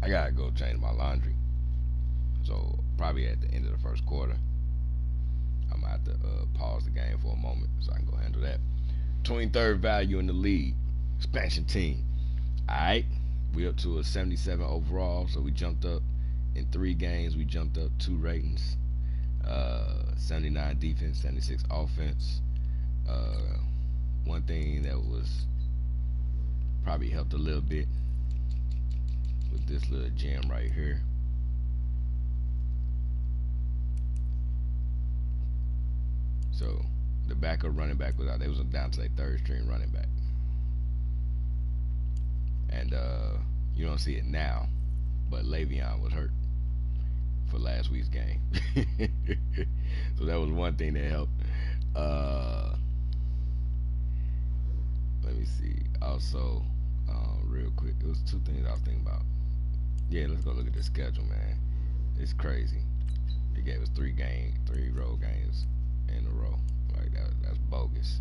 I gotta go change my laundry. So probably at the end of the first quarter, I'm gonna have to pause the game for a moment so I can go handle that. 23rd value in the league, expansion team. All right, we up to a 77 overall, so we jumped up in 3 games. We jumped up 2 ratings. 79 defense, 76 offense. Uh, One thing that was probably helped a little bit with this little gem right here. So the backup running back was out. They was down to their third string running back, and you don't see it now, but Le'Veon was hurt for last week's game, so that was one thing that helped. Uh, Let me see. Also, real quick, it was 2 things I was thinking about. Yeah, let's go look at the schedule, man. It's crazy. They gave us 3 road games in a row. Like that's bogus.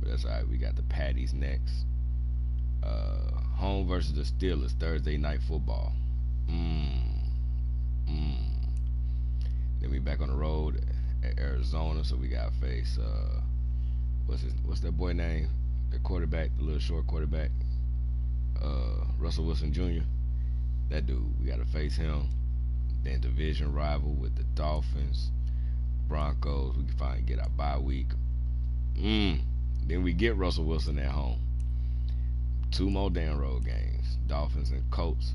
But that's alright. We got the Patties next. Home versus the Steelers Thursday night football. Mmm. Mmm. Then we back on the road at Arizona, so we got to face what's that boy name? The quarterback, the little short quarterback, Russell Wilson Jr. That dude, we got to face him. Then division rival with the Dolphins, Broncos. We can finally get our bye week. Then we get Russell Wilson at home. 2 more damn road games. Dolphins and Colts.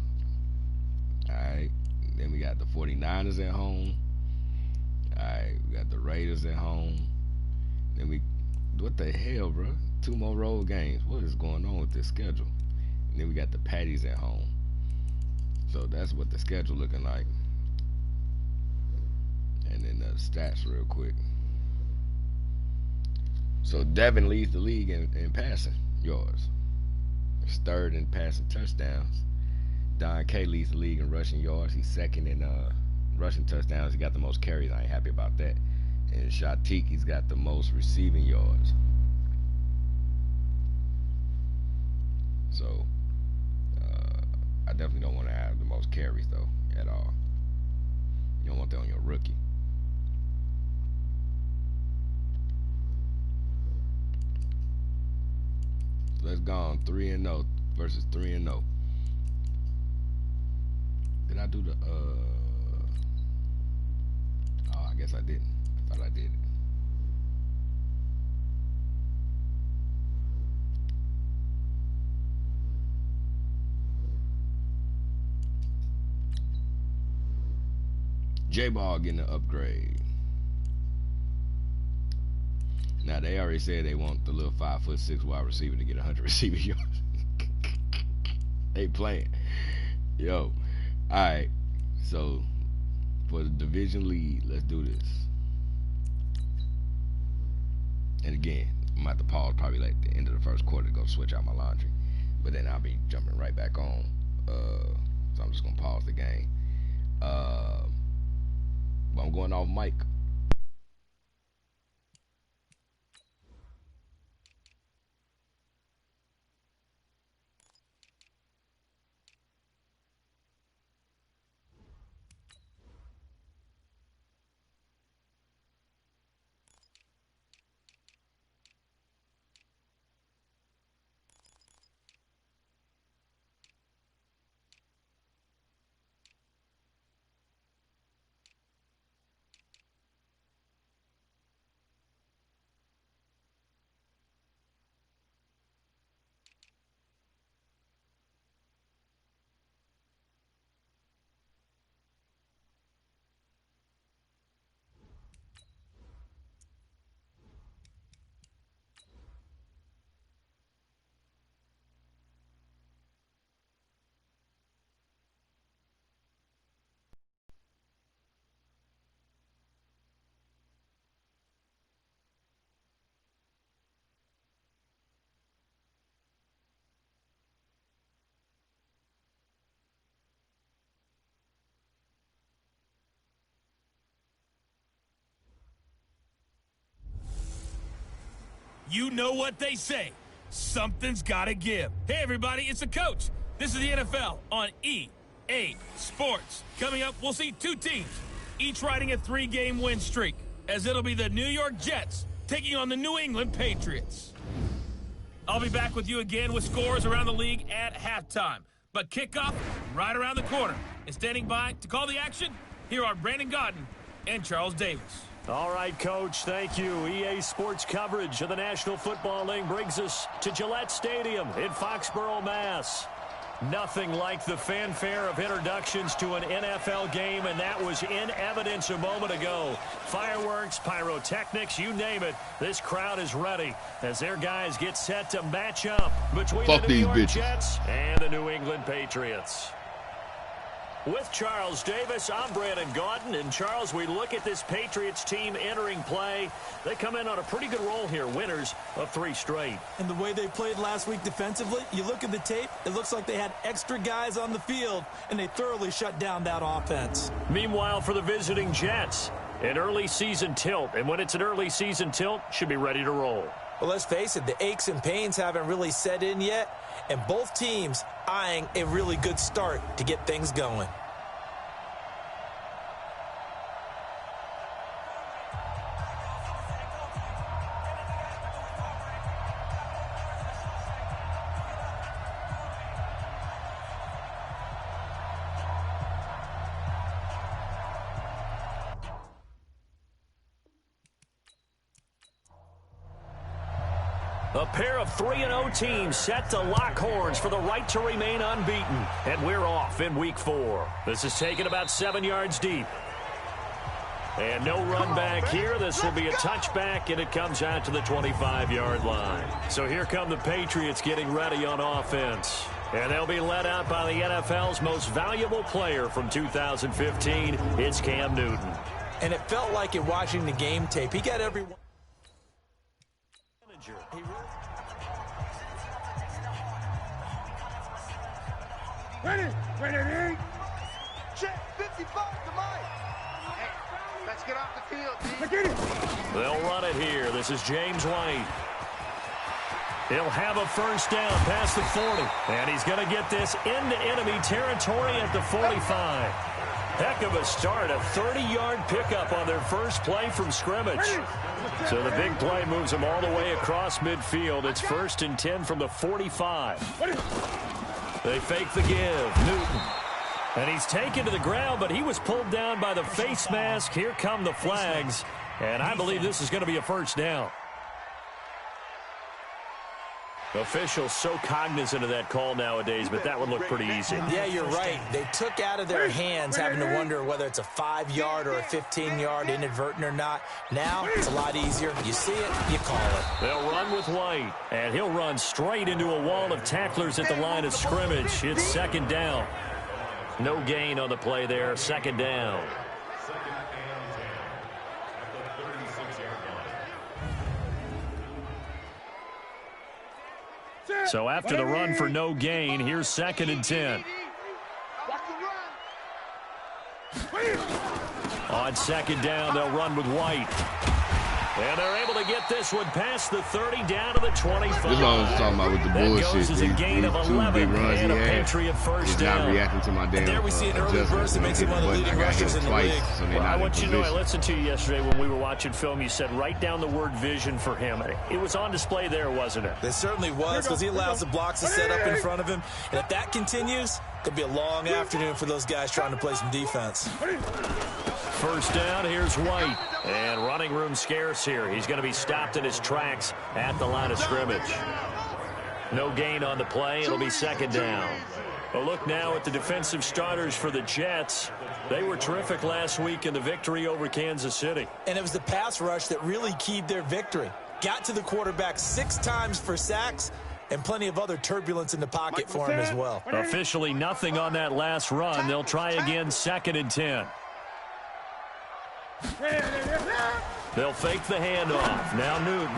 Alright. Then we got the 49ers at home. Alright. We got the Raiders at home. Then we. What the hell, bro? 2 more road games. What is going on with this schedule? And then we got the Patties at home. So that's what the schedule looking like. And then the stats real quick. So Devin leads the league in passing yards. He's third in passing touchdowns. Don K leads the league in rushing yards. He's second in rushing touchdowns. He got the most carries. I ain't happy about that. And Shatik, he's got the most receiving yards. So I definitely don't want to have the most carries though at all. You don't want that on your rookie. So let's go on 3-0 versus 3-0. Did I do the Oh, I guess I didn't. I thought I did it. J-Ball getting an upgrade. Now they already said they want the little 5'6" wide receiver to get 100 receiving yards. They playing. Yo. Alright. So for the division lead, let's do this. And again, I'm gonna have to pause probably like the end of the first quarter to go switch out my laundry. But then I'll be jumping right back on. So I'm just gonna pause the game. But I'm going off mic. You know what they say. something's got to give. Hey, everybody, it's the coach. This is the NFL on EA Sports. Coming up, we'll see two teams, each riding a 3-game win streak, as it'll be the New York Jets taking on the New England Patriots. I'll be back with you again with scores around the league at halftime. But kickoff right around the corner. And standing by to call the action, here are Brandon Godden and Charles Davis. All right, Coach, thank you. EA Sports coverage of the National Football League brings us to Gillette Stadium in Foxborough, Mass. Nothing like the fanfare of introductions to an NFL game, and that was in evidence a moment ago. Fireworks, pyrotechnics, you name it. This crowd is ready as their guys get set to match up between the New York Jets and the New England Patriots. With Charles Davis, I'm Brandon Gaudin. And, Charles, we look at this Patriots team entering play. They come in on a pretty good roll here, winners of 3 straight. And the way they played last week defensively, you look at the tape, it looks like they had extra guys on the field, and they thoroughly shut down that offense. Meanwhile, for the visiting Jets, an early season tilt. And when it's an early season tilt, should be ready to roll. Well, let's face it, the aches and pains haven't really set in yet, and both teams eyeing a really good start to get things going. A pair of 3-0 teams set to lock horns for the right to remain unbeaten. And we're off in week 4. This is taken about 7 yards deep. And no run back here. This will be a touchback, and it comes out to the 25-yard line. So here come the Patriots getting ready on offense. And they'll be led out by the NFL's most valuable player from 2015. It's Cam Newton. And it felt like in watching the game tape, he got everyone. Ready. Check 55 to Mike. Hey, let's get off the field, They'll run it here. This is James White. He'll have a first down past the 40. And he's going to get this into enemy territory at the 45. Heck of a start. A 30-yard pickup on their first play from scrimmage. So the big play moves them all the way across midfield. It's 1st and 10 from the 45. They fake the give. Newton. And he's taken to the ground, but he was pulled down by the face mask. Here come the flags. And I believe this is going to be a first down. Officials so cognizant of that call nowadays, but that would look pretty easy. Yeah, you're right. They took out of their hands having to wonder whether it's a 5-yard or a 15-yard inadvertent or not. Now it's a lot easier. You see it, you call it. They'll run with White, and he'll run straight into a wall of tacklers at the line of scrimmage. It's second down. No gain on the play there. Second down. So after the run for no gain, here's 2nd and 10. On 2nd down, they'll run with White. And they're able to get this one past the 30 down to the 25. This is what I was talking about with the bullshit. That goes as a gain of 11 and a Patriot first down. He's not reacting to my damn there we see an early burst that makes him one of the leading rushers in the league. So well, I want you to know, I listened to you yesterday when we were watching film. You said write down the word vision for him. It was on display there, wasn't it? It certainly was, because he allows the blocks to set up in front of him. And if that continues, it'll be a long afternoon for those guys trying to play some defense. First down, here's White. And running room scarce here. He's going to be stopped in his tracks at the line of scrimmage. No gain on the play. It'll be second down. A look now at the defensive starters for the Jets. They were terrific last week in the victory over Kansas City. And it was the pass rush that really keyed their victory. Got to the quarterback 6 times for sacks, and plenty of other turbulence in the pocket for him as well. Officially nothing on that last run. They'll try again, 2nd and 10. They'll fake the handoff. Now Newton.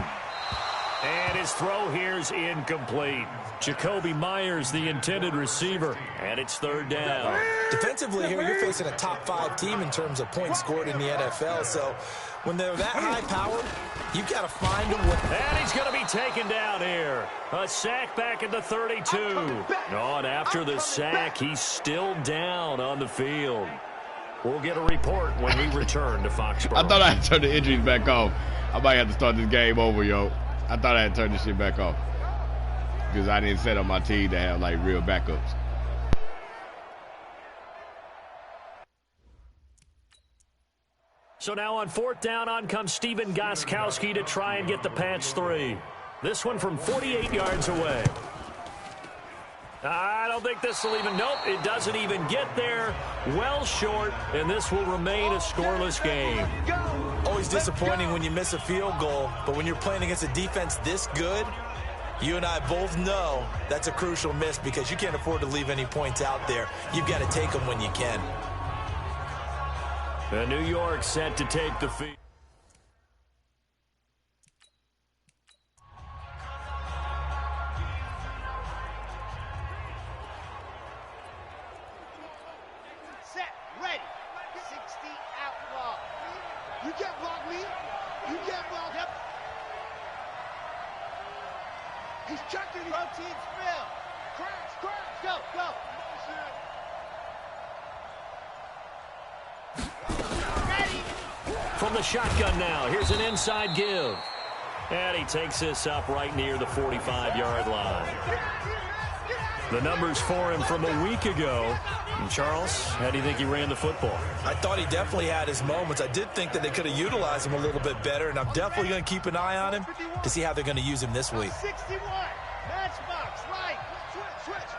And his throw here's incomplete. Jacoby Myers, the intended receiver, and it's third down. Defensively here, you're facing a top-5 team in terms of points scored in the NFL, so when they're that high-powered, you've got to find a way. And he's going to be taken down here. A sack back at the 32. And after the sack, he's still down on the field. We'll get a report when we return to Foxborough. I thought I had to turn the injuries back off. I might have to start this game over, yo. I thought I had to turn this shit back off. Because I didn't set up my team to have, like, real backups. So now on fourth down, on comes Steven Gostkowski to try and get the Pats 3. This one from 48 yards away. I don't think this will even, nope, it doesn't even get there. Well short, and this will remain a scoreless game. Always disappointing when you miss a field goal, but when you're playing against a defense this good, you and I both know that's a crucial miss because you can't afford to leave any points out there. You've got to take them when you can. And New York set to take the field. Set, ready. 60 out block. You can't block me. You can't block him. He's chucking it. Protein spill. Crash, crash. Go, go. Ready. From the shotgun now, here's an inside give. And he takes this up right near the 45-yard line. The numbers for him from a week ago. And Charles, how do you think he ran the football? I thought he definitely had his moments. I did think that they could have utilized him a little bit better, and I'm definitely going to keep an eye on him to see how they're going to use him this week. 61. Matchbox, right. Switch, switch.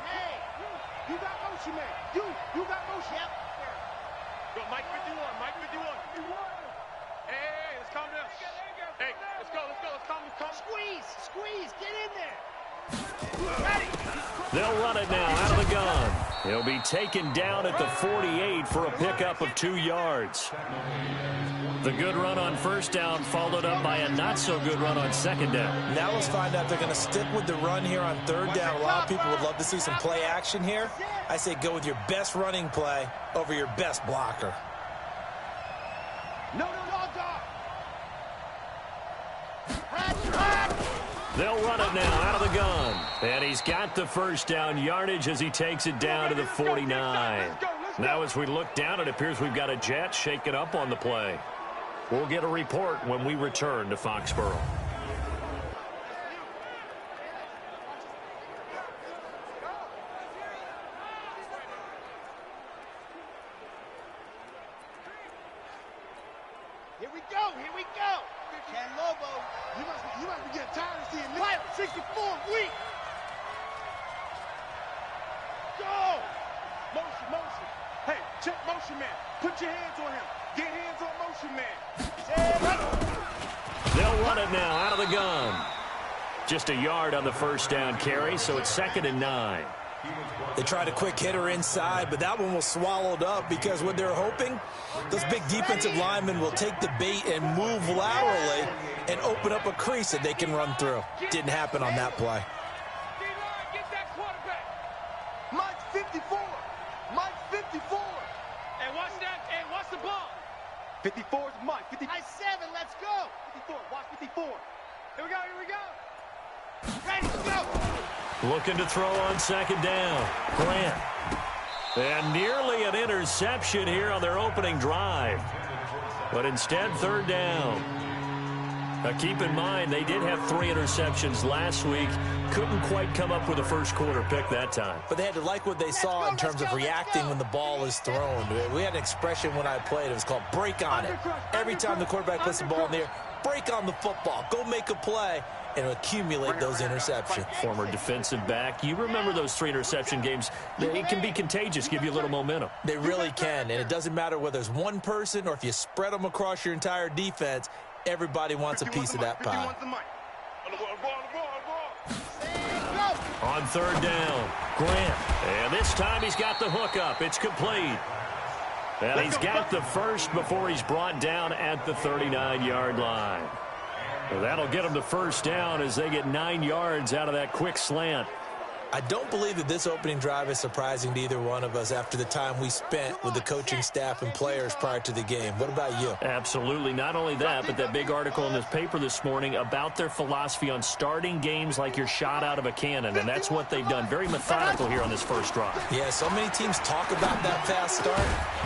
Hey, you got motion, man. You got motion. Yep. Go, Mike 51, Mike 51. Hey, let's calm down. Hey, let's go, let's calm. Squeeze, get in there. Ready. They'll run it now out of the gun. He'll be taken down at the 48 for a pickup of 2 yards. The good run on first down followed up by a not-so-good run on second down. Now let's find out if they're going to stick with the run here on third down. A lot of people would love to see some play action here. I say go with your best running play over your best blocker. No, dog. They'll run it now out of the gun. And he's got the first down yardage as he takes it down to the 49. Now as we look down, it appears we've got a jet shaking up on the play. We'll get a report when we return to Foxborough. Here we go. Ken Lobo, you must be getting tired of seeing Pilot 64 weak. Go. Motion. Hey, check motion man. Put your hands on him. Get hands on motion man. They'll run it now out of the gun. Just a yard on the first down carry, so it's 2nd and 9. They tried a quick hitter inside, but that one was swallowed up because what they're hoping, those big defensive linemen will take the bait and move laterally and open up a crease that they can run through. Didn't happen on that play. Get that quarterback. Mike 54. Hey, watch that. Hey, watch the ball. 54 is Mike. 57, let's go. 54, watch 54. Here we go. Ready to go. Looking to throw on second down. Grant. And nearly an interception here on their opening drive. But instead, third down. Now keep in mind, they did have 3 interceptions last week. Couldn't quite come up with a first quarter pick that time. But they had to like what they saw in terms of reacting when the ball is thrown. We had an expression when I played. It was called break on it. Every time the quarterback puts the ball in the air, break on the football. Go make a play and accumulate those interceptions. Former defensive back. You remember those 3 interception games. They can be contagious, give you a little momentum. They really can, and it doesn't matter whether it's one person or if you spread them across your entire defense. Everybody wants a piece of that pie. On third down, Grant. And this time he's got the hook up. It's complete. And he's got the first before he's brought down at the 39-yard line. Well, that'll get them the first down as they get 9 yards out of that quick slant. I don't believe that this opening drive is surprising to either one of us after the time we spent with the coaching staff and players prior to the game. What about you? Absolutely. Not only that, but that big article in this paper this morning about their philosophy on starting games like you're shot out of a cannon, and that's what they've done. Very methodical here on this first drive. Yeah, so many teams talk about that fast start.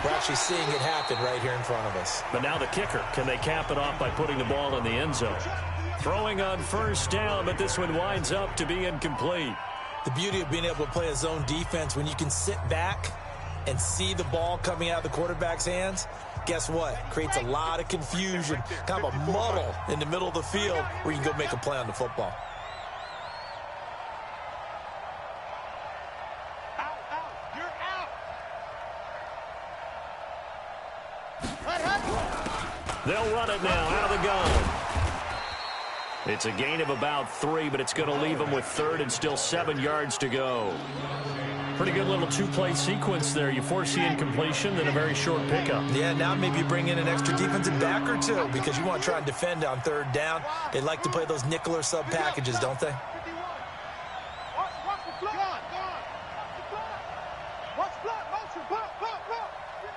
We're actually seeing it happen right here in front of us. But now the kicker. Can they cap it off by putting the ball in the end zone? Throwing on first down, but this one winds up to be incomplete. The beauty of being able to play a zone defense when you can sit back and see the ball coming out of the quarterback's hands, guess what? Creates a lot of confusion, kind of a muddle in the middle of the field where you can go make a play on the football. Out, you're out. They'll run it now out of the gun. It's a gain of about 3, but it's going to leave them with 3rd and still 7 yards to go. Pretty good little two-play sequence there. You force the incompletion, then a very short pickup. Yeah, now maybe you bring in an extra defensive back or two because you want to try and defend on 3rd down. They like to play those nickel or sub packages, don't they?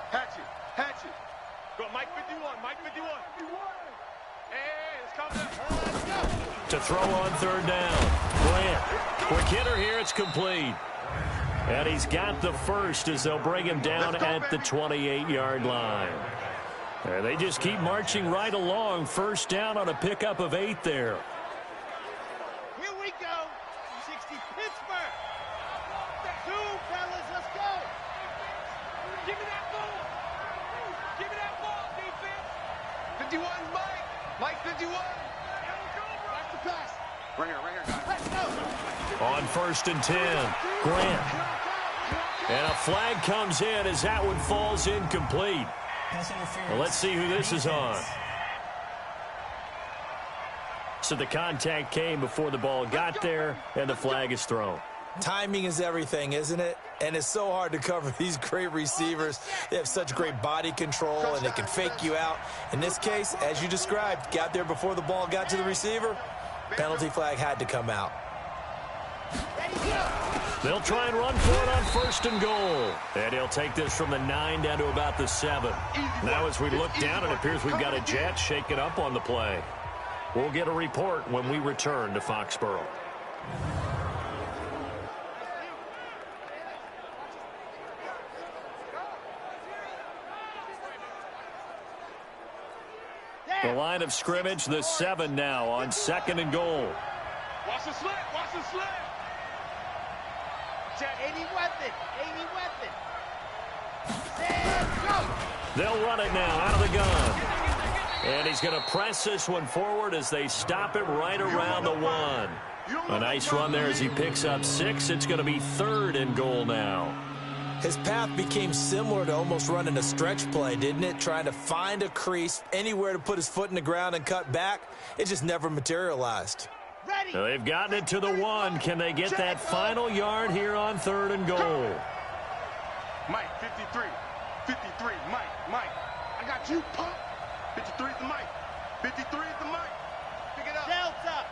Hatchet. Go, Mike 51. Hey, it's coming. To throw on 3rd down. Grant. Quick hitter here. It's complete. And he's got the first as they'll bring him down at the 28-yard line. And they just keep marching right along. First down on a pickup of 8 there. Here we go. 60 Pittsburgh. 2, fellas, let's go. Give me that ball. Give me that ball, defense. 51, Mike. Mike 51. Watch the pass. Right here, guys. Let's go. On 1st and 10, Grant. And a flag comes in as that one falls incomplete. Well, let's see who this is on. So the contact came before the ball got there, and the flag is thrown. Timing is everything, isn't it? And it's so hard to cover these great receivers. They have such great body control, and they can fake you out. In this case, as you described, got there before the ball got to the receiver. Penalty flag had to come out. They'll try and run for it on 1st and goal. And he'll take this from the 9 down to about the 7. Now as we look down, it appears we've got a jet shaken up on the play. We'll get a report when we return to Foxborough. The line of scrimmage, the 7 now on 2nd and goal. Watch the slant. Any weapon. Let's go. They'll run it now out of the gun. And he's going to press this one forward as they stop it right around the 1. A nice run there as he picks up 6. It's going to be 3rd and goal now. His path became similar to almost running a stretch play, didn't it? Trying to find a crease, anywhere to put his foot in the ground and cut back. It just never materialized. Now they've gotten it to the 1. Can they get that final yard here on 3rd and goal? Mike 53. Mike. I got you, pump. 53 is the Mike. 53 is the Mike. Pick it up. Delta.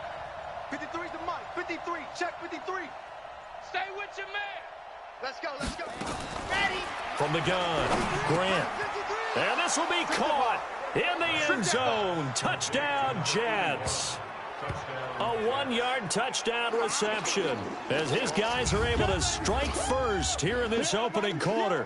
53 is the Mike. 53. Check 53. Stay with your man. Let's go. Ready. From the gun, Grant. And this will be caught in the end zone. Touchdown, Jets. A 1-yard touchdown reception as his guys are able to strike first here in this opening quarter.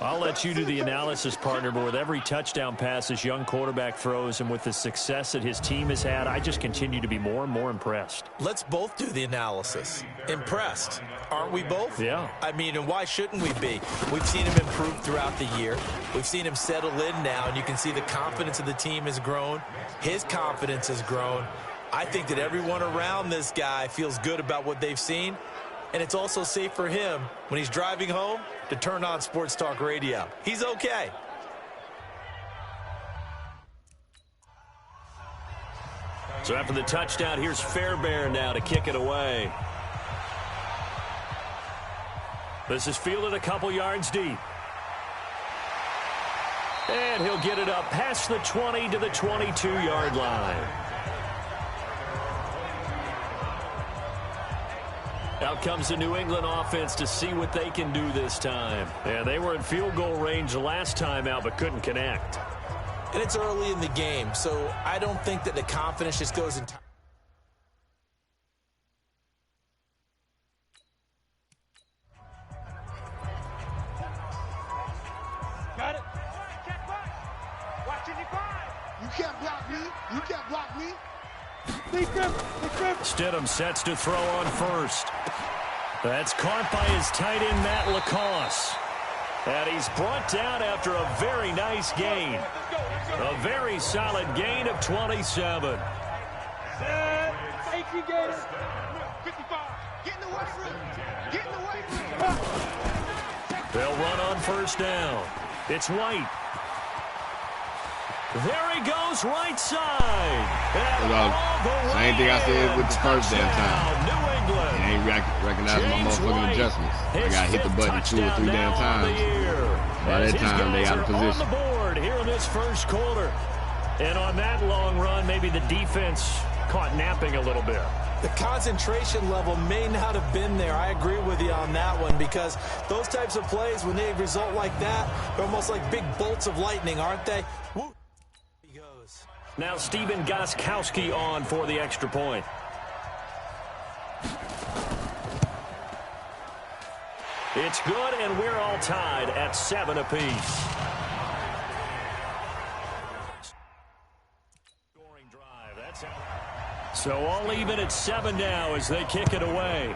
I'll let you do the analysis, partner, but with every touchdown pass this young quarterback throws and with the success that his team has had, I just continue to be more and more impressed. Let's both do the analysis. Impressed. Aren't we both? Yeah. I mean, and why shouldn't we be? We've seen him improve throughout the year. We've seen him settle in now, and you can see the confidence of the team has grown. His confidence has grown. I think that everyone around this guy feels good about what they've seen, and it's also safe for him when he's driving home to turn on Sports Talk Radio. He's okay. So after the touchdown, here's Fairbairn now to kick it away. This is fielded a couple yards deep. And he'll get it up past the 20 to the 22-yard line. Out comes the New England offense to see what they can do this time. And they were in field goal range the last time out but couldn't connect. And it's early in the game, so I don't think that the confidence just goes entirely. Got it. Watch it. You can't block me. You can't block me. Stidham sets to throw on first. That's caught by his tight end, Matt Lacoste. And he's brought down after a very nice gain. A very solid gain of 27. They'll run on first down. It's White. There he goes, right side. Same thing I said with the first damn time. New England. He ain't recognizing my motherfucking White, adjustments. I got to hit the button 2 or 3 damn times. By that time, they out of position. On the board here in this first quarter. And on that long run, maybe the defense caught napping a little bit. The concentration level may not have been there. I agree with you on that one, because those types of plays, when they result like that, they're almost like big bolts of lightning, aren't they? Woo. He goes. Now Stephen Gostkowski on for the extra point. It's good, and we're all tied at 7 apiece. Scoring drive. That's out. So all even at 7 now as they kick it away.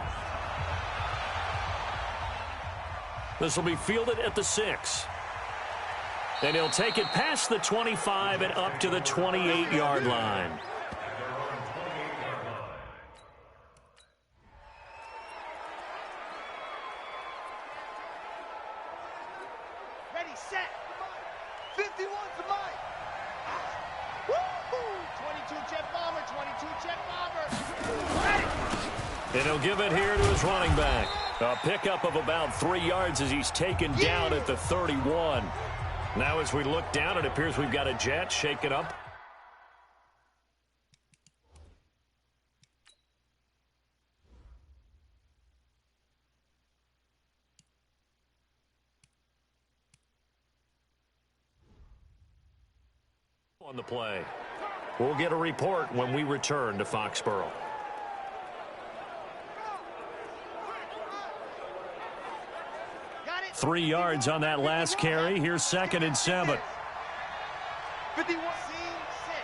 This will be fielded at the 6. And he'll take it past the 25 and up to the 28-yard line. Ready, set. 51 to Mike. Woo-hoo. 22 jet bomber, 22 jet bomber. Ready. And he'll give it here to his running back. A pickup of about 3 yards as he's taken down at the 31. Now as we look down, it appears we've got a jet shaken up. On the play. We'll get a report when we return to Foxborough. Got it. 3 yards on that last carry. Here's 2nd and 7. 51. Scene 6.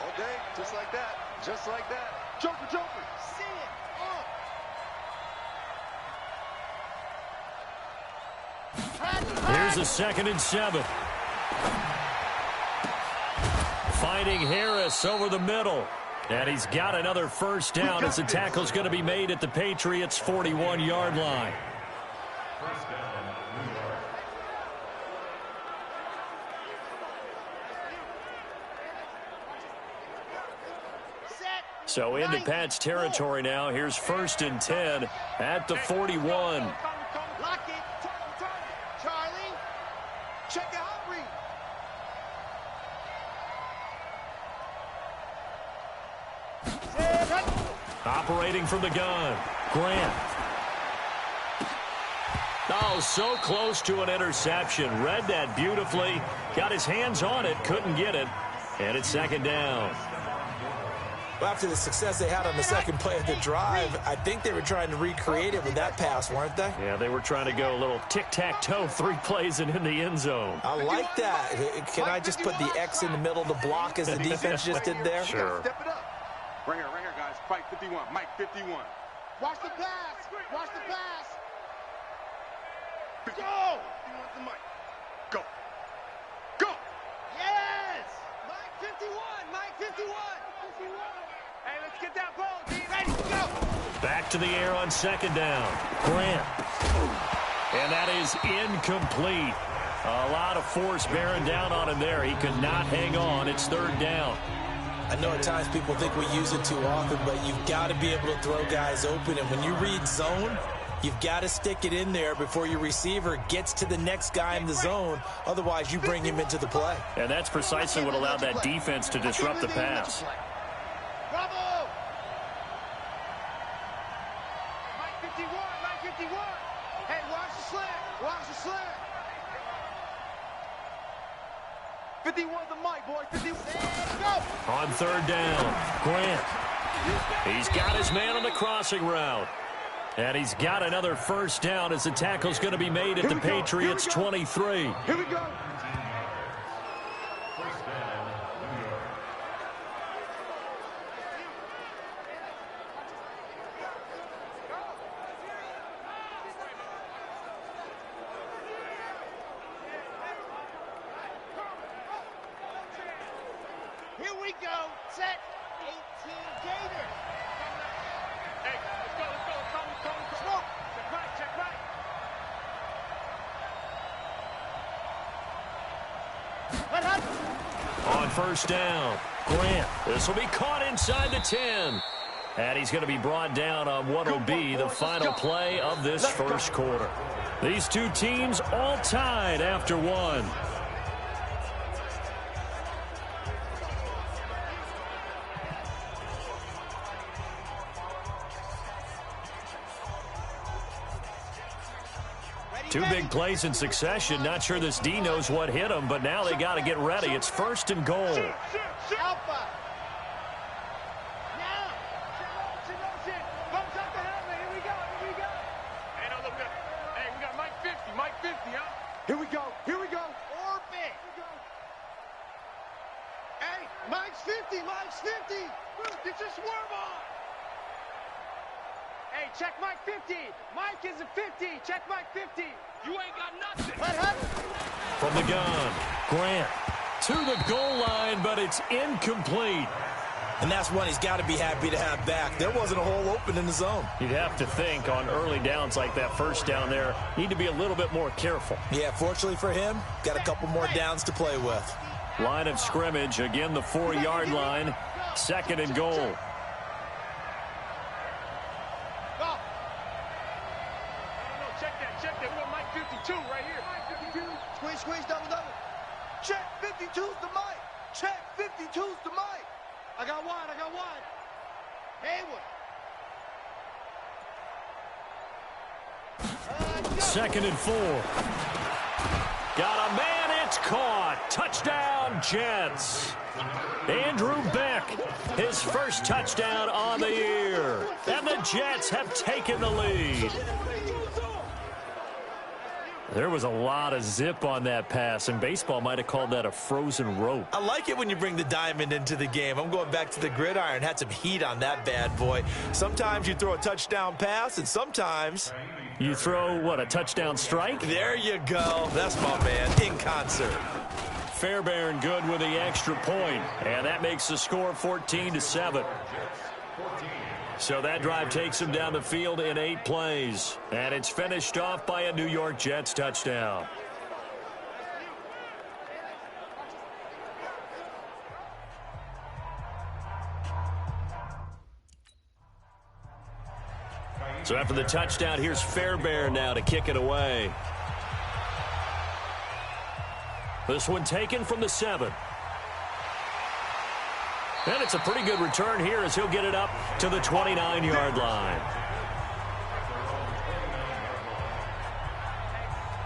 All day, just like that. Just like that. Joker, Joker. See it. Here's a 2nd and 7. Finding Harris over the middle. And he's got another first down as the tackle's going to be made at the Patriots' 41-yard line. So into Pat's territory now. Here's 1st and 10 at the 41. Lock it. Charlie. Check out. Reed. Operating from the gun. Grant. Oh, so close to an interception. Read that beautifully. Got his hands on it. Couldn't get it. And it's 2nd down. Well, after the success they had on the second play of the drive, I think they were trying to recreate it with that pass, weren't they? Yeah, they were trying to go a little tic-tac-toe, 3 plays and in the end zone. I like that. Can I just put the X in the middle to block as the defense just did there? Sure. Step it up. Right here, guys. Fight 51. Mike 51. Watch the pass. Watch the pass. Go. 51 to Mike. Go. Go. Yes. Mike 51. Mike 51. Hey, let's get that ball. Ready, go. Back to the air on 2nd down. Grant. And that is incomplete. A lot of force bearing down on him there. He could not hang on. It's 3rd down. I know at times people think we use it too often, but you've got to be able to throw guys open. And when you read zone, You've got to stick it in there before your receiver gets to the next guy in the zone. Otherwise, you bring him into the play. And that's precisely what allowed that defense to disrupt the pass. Bravo! Mike 51, Mike 51. Hey, watch the slant. Watch the slant. 51's the mic, boy. 51. Go! On third down, Grant. He's got his man on the crossing route. And he's got another first down as the tackle's going to be made at the Patriots 23. Here we go. Here we go. Set. 18 Gators. Hey, let's go, let's go. Come. Smoke. Check right. Let her. On first down, Grant. This will be caught inside the 10. And he's going to be brought down on what will be the final play of this first quarter. These two teams all tied after one. Two big plays in succession. Not sure this D knows what hit him, but now they got to get ready. It's first and goal. Alpha. Now. Bumps up the helmet. Here we go. Hey, no, look good. Hey, we got Mike 50, huh? Here we go. Orbit. Hey, Mike's 50. Get your swerve on. Hey, check Mike 50. Mike is a 50. Check Mike 50. You ain't got nothing. Let her. From the gun, Grant to the goal line, but it's incomplete. And that's one he's got to be happy to have back. There wasn't a hole open in the zone. You'd have to think on early downs like that first down there, need to be a little bit more careful. Yeah, fortunately for him, got a couple more downs to play with. Line of scrimmage, again the 4-yard line, second and goal. Go. No, check that. We got Mike 52 right here. Squeeze, double. Check 52's the mic. Check 52's the mic. I got one. Haywood. Second and 4. Got a man, it's caught. Touchdown, Jets. Andrew Beck, his first touchdown on the year. And the Jets have taken the lead. There was a lot of zip on that pass, and baseball might have called that a frozen rope. I like it when you bring the diamond into the game. I'm going back to the gridiron. Had some heat on that bad boy. Sometimes you throw a touchdown pass, and sometimes you throw, what, a touchdown strike? There you go. That's my man, in concert. Fairbairn good with the extra point, and that makes the score 14-7. So that drive takes him down the field in 8 plays, and it's finished off by a New York Jets touchdown. So after the touchdown, here's Fairbairn now to kick it away. This one taken from the 7. And it's a pretty good return here as he'll get it up to the 29-yard line.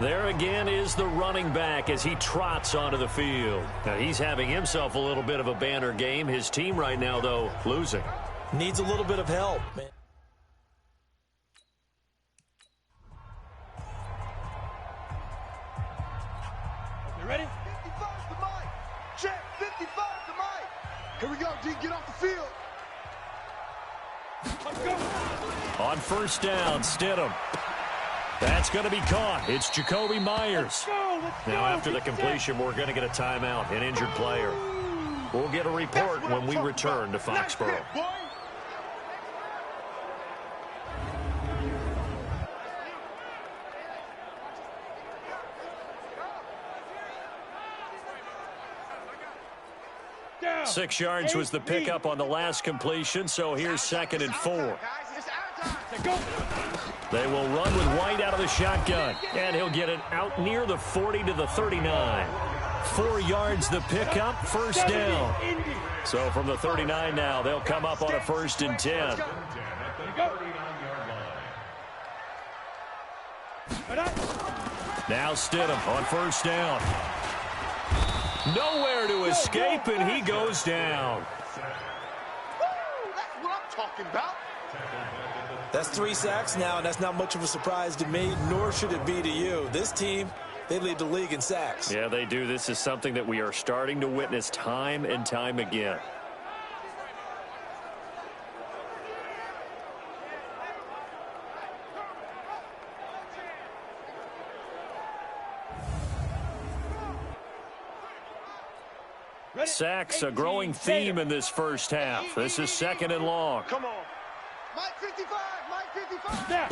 There again is the running back as he trots onto the field. Now he's having himself a little bit of a banner game. His team right now, though, losing. Needs a little bit of help, man. You ready? 55's the mic. Check 55's the mic. Here we go, D. Get off the field. Let's go. On first down, Stidham. That's going to be caught. It's Jacoby Myers. Now after the completion, we're going to get a timeout, an injured player. We'll get a report when we return to Foxborough. Down. 6 yards was the pickup on the last completion, so here's second and 4. Guys, it's our time to go. They will run with White out of the shotgun, and he'll get it out near the 40 to the 39. 4 yards the pickup, first down. So from the 39 now, they'll come up on a 1st and 10. Now Stidham on 1st down. Nowhere to escape, and he goes down. That's what I'm talking about. That's 3 sacks now, and that's not much of a surprise to me, nor should it be to you. This team, they lead the league in sacks. Yeah, they do. This is something that we are starting to witness time and time again. Sacks, a growing theme in this first half. This is 2nd and long. Come on. Mike 55, Mike 55.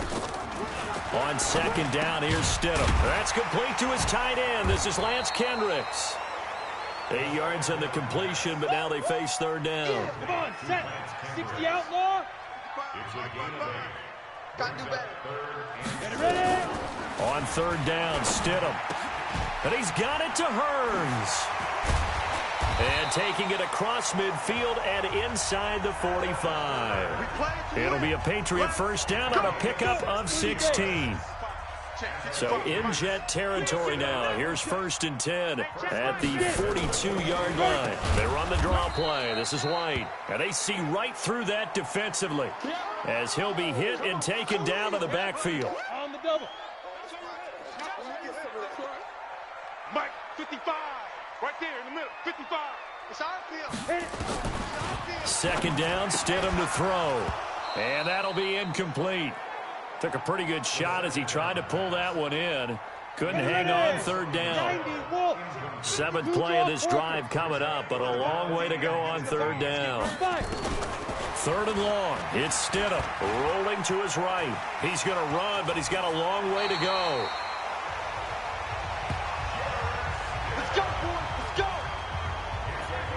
On 2nd down, here's Stidham. That's complete to his tight end. This is Lance Kendricks. 8 yards on the completion, but now they face 3rd down. Come on, set. 60 outlaw. Got to do better. Get it ready. On 3rd down, Stidham. And he's got it to Hearns. And taking it across midfield and inside the 45. It'll be a Patriot 1st down on a pickup of 16. So in Jet territory now. Here's 1st and 10 at the 42-yard line. They run the draw play. This is White. And they see right through that defensively as he'll be hit and taken down to the backfield. On the double. Mike 55. Right there in the middle. 55. It's our field. 2nd down, Stidham to throw. And that'll be incomplete. Took a pretty good shot as he tried to pull that one in. Couldn't hang on 3rd down. 7th play of this drive coming up, but a long way to go on 3rd down. 3rd and long. It's Stidham rolling to his right. He's going to run, but he's got a long way to go.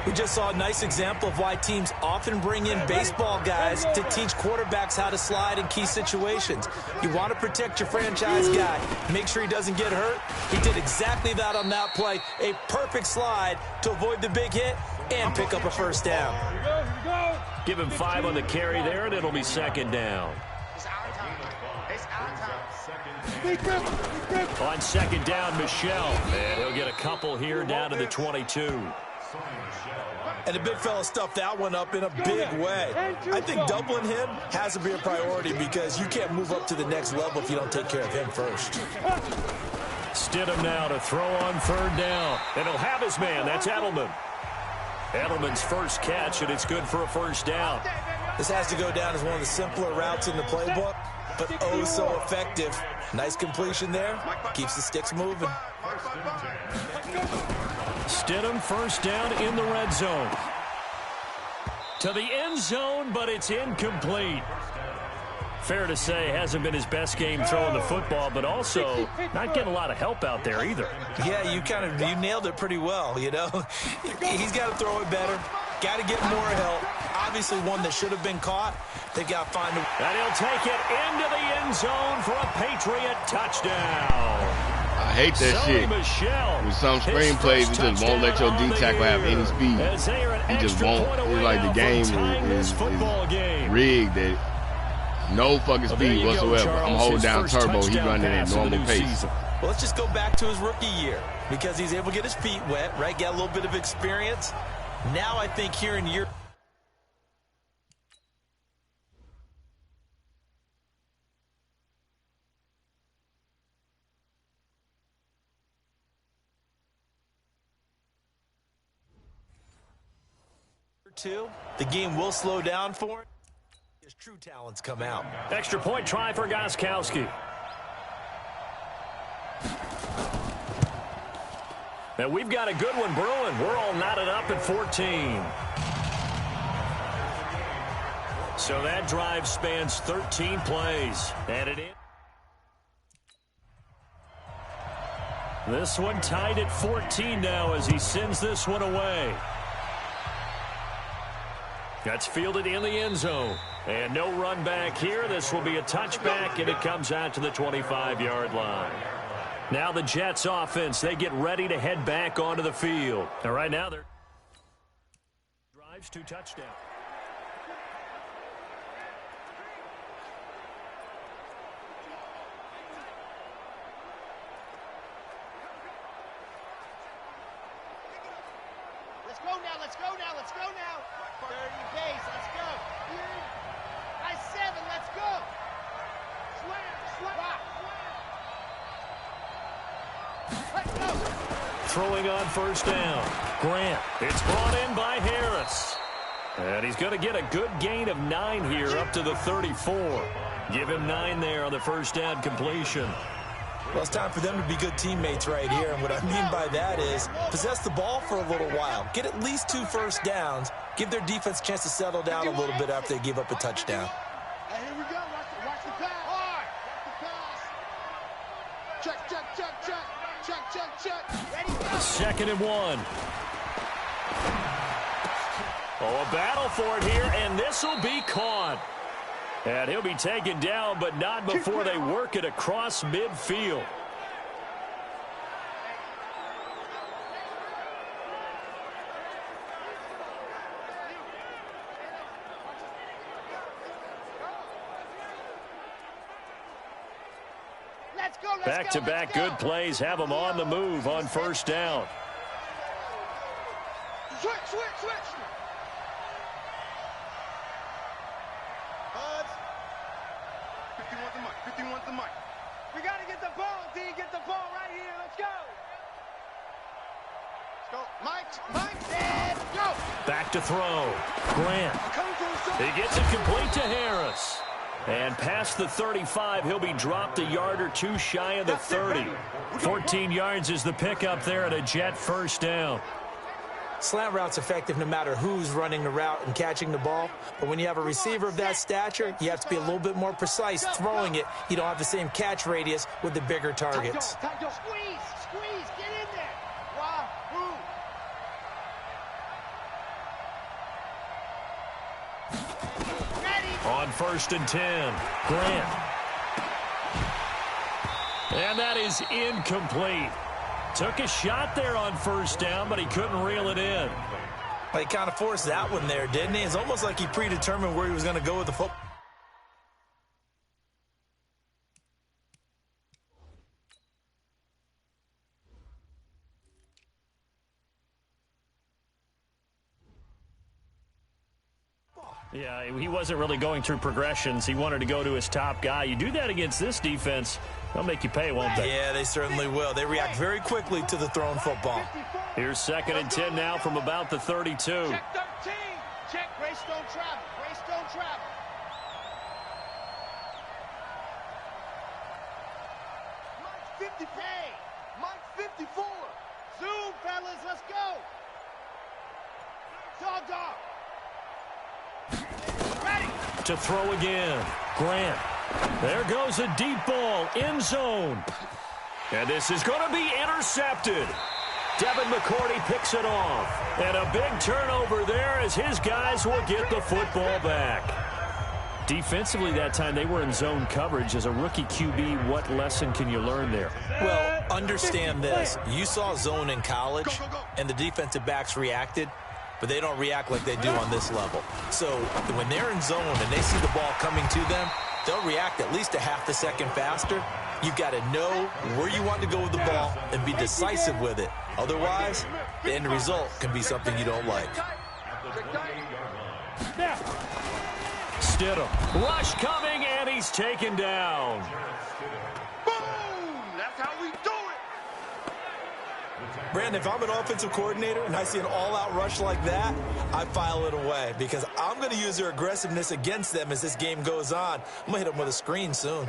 We just saw a nice example of why teams often bring in baseball guys to teach quarterbacks how to slide in key situations. You want to protect your franchise guy. Make sure he doesn't get hurt. He did exactly that on that play. A perfect slide to avoid the big hit and pick up a 1st down. Here we go. Give him 5 on the carry there, and it'll be 2nd down. It's our time. It's our time. On 2nd down, Michelle. And he'll get a couple here down to the 22. And the big fella stuffed that one up in a big way. I think doubling him has to be a priority because you can't move up to the next level if you don't take care of him first. Stidham now to throw on 3rd down. And he'll have his man. That's Edelman. Edelman's first catch, and it's good for a 1st down. This has to go down as one of the simpler routes in the playbook, but oh so effective. Nice completion there. Keeps the sticks moving. Stidham 1st down in the red zone. To the end zone, but it's incomplete. Fair to say, hasn't been his best game throwing the football, but also not getting a lot of help out there either. Yeah, you nailed it pretty well, you know. He's got to throw it better. Got to get more help. Obviously one that should have been caught. They got to find a... And he'll take it into the end zone for a Patriot touchdown. I hate that shit. With some screenplays, you just won't let your D tackle have any speed. You just won't. It's like the game is rigged that no fucking speed whatsoever. I'm holding down turbo. He running at normal pace. Well, let's just go back to his rookie year because he's able to get his feet wet, right? Got a little bit of experience. Now I think here in year... the game will slow down for him. His true talents come out. Extra point try for Gostkowski. Now we've got a good one brewing. We're all knotted up at 14. So that drive spans 13 plays. And it is. This one tied at 14 now as he sends this one away. That's fielded in the end zone. And no run back here. This will be a touchback, and it comes out to the 25-yard line. Now the Jets offense, they get ready to head back onto the field. And right now they're drives to touchdown. Let's go now, let's go now, let's go now. 30 pace, let's go. Nice 7, let's go. Slam, let's go. Throwing on first down. Grant. It's brought in by Harris. And he's going to get a good gain of 9 here up to the 34. Give him 9 there on the first down completion. Well, it's time for them to be good teammates right here. And what I mean by that is possess the ball for a little while. Get at least 2 first downs. Give their defense a chance to settle down a little bit after they give up a touchdown. Hey, here we go. Watch the pass. Hard. Watch the pass. Check. Ready, go. 2nd and 1. Oh, a battle for it here, and this will be caught. And he'll be taken down, but not before they work it across midfield. Let's go. Back-to-back good plays have them on the move on first down. Switch. Buds. 51's the mic. We got to get the ball, D. Get the ball right here. Let's go. Mike, and go. Back to throw. Grant. He gets it complete to Harris. And past the 35, he'll be dropped a yard or 2 shy of the 30. 14 yards is the pickup there at a Jet first down. Slant route's effective no matter who's running the route and catching the ball. But when you have a receiver of that stature, you have to be a little bit more precise throwing it. You don't have the same catch radius with the bigger targets. Squeeze, get in there. Wow, Ready. On 1st and 10, Grant. And that is incomplete. Took a shot there on first down, but he couldn't reel it in. Well, he kind of forced that one there, didn't he? It's almost like he predetermined where he was going to go with the football. Yeah, he wasn't really going through progressions. He wanted to go to his top guy. You do that against this defense, they'll make you pay, won't they? Yeah, they certainly will. They react very quickly to the thrown football. Here's 2nd and 10 now from about the 32. Check 13. Check. Grace don't travel. Mike 50. Hey. Mike 54. Zoom, fellas. Let's go. Dog. Ready. To throw again. Grant. There goes a deep ball. End zone. And this is going to be intercepted. Devin McCourty picks it off. And a big turnover there as his guys will get the football back. Defensively that time, they were in zone coverage. As a rookie QB, what lesson can you learn there? Well, understand this. You saw zone in college, and the defensive backs reacted, but they don't react like they do on this level. So when they're in zone and they see the ball coming to them, they'll react at least a half a second faster. You've got to know where you want to go with the ball and be decisive with it. Otherwise, the end result can be something you don't like. Stidham. Rush coming, and he's taken down. Boom! That's how we do it. Brandon, if I'm an offensive coordinator and I see an all-out rush like that, I file it away because I'm going to use their aggressiveness against them as this game goes on. I'm going to hit them with a screen soon.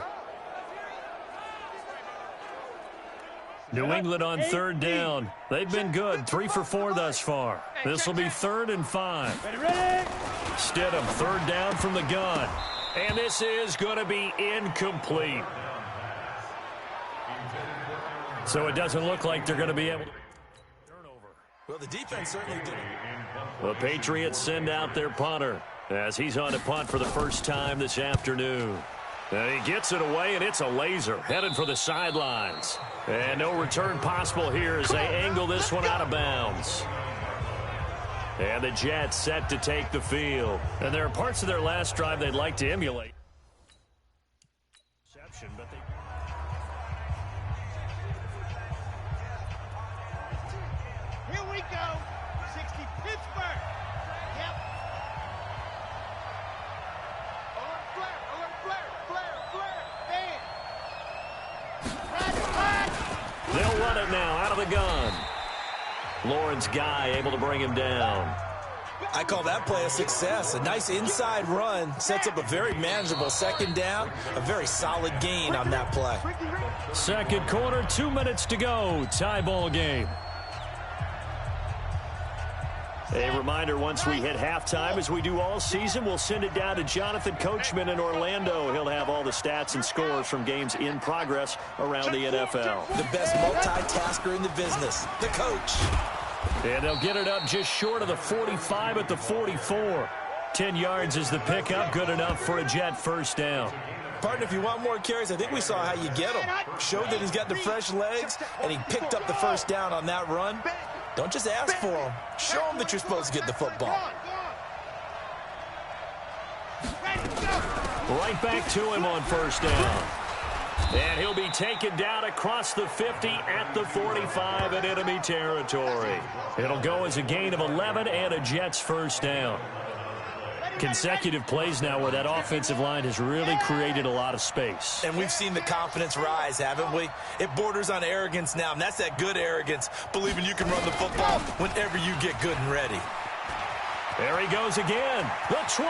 New England on 3rd down. They've been good, 3 for 4 thus far. This will be 3rd and 5. Ready? Stidham, 3rd down from the gun. And this is going to be incomplete. So it doesn't look like they're going to be able to turnover. Well, the defense certainly did. The Patriots send out their punter. as he's on to punt for the first time this afternoon. And he gets it away, and it's a laser headed for the sidelines. And no return possible here as they angle this one out of bounds. And the Jets set to take the field. And there are parts of their last drive they'd like to emulate. But they... Here we go. 60 Pittsburgh. Yep. They'll run it now out of the gun. Lawrence Guy able to bring him down. I call that play a success. A nice inside run sets up a very manageable second down. A very solid gain on that play. Second quarter, 2 minutes to go. Tie ball game. A reminder, once we hit halftime, as we do all season, we'll send it down to Jonathan Coachman in Orlando. He'll have all the stats and scores from games in progress around the NFL. The best multitasker in the business, the coach. And they'll get it up just short of the 45 at the 44. 10 yards is the pickup, good enough for a Jet first down. Partner, if you want more carries, I think we saw how you get him. Showed that he's got the fresh legs, and he picked up the first down on that run. Don't just ask for him. Show him that you're supposed to get the football. Right back to him on first down. And he'll be taken down across the 50 at the 45 in enemy territory. It'll go as a gain of 11 and a Jets first down. Consecutive plays now where that offensive line has really created a lot of space. And we've seen the confidence rise, haven't we? It borders on arrogance now, and that's that good arrogance, believing you can run the football whenever you get good and ready. There he goes again, the 20.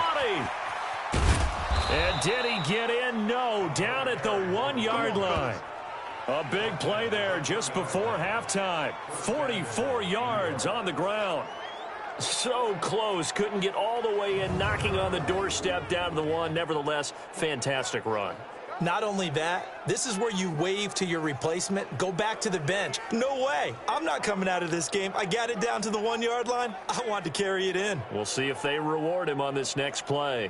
And did he get in? No, down at the 1 yard line. A big play there just before halftime. 44 yards on the ground. So close, couldn't get all the way in, knocking on the doorstep down to the 1. Nevertheless, fantastic run. Not only that, this is where you wave to your replacement, go back to the bench. No way. I'm not coming out of this game. I got it down to the 1 yard line. I want to carry it in. We'll see if they reward him on this next play.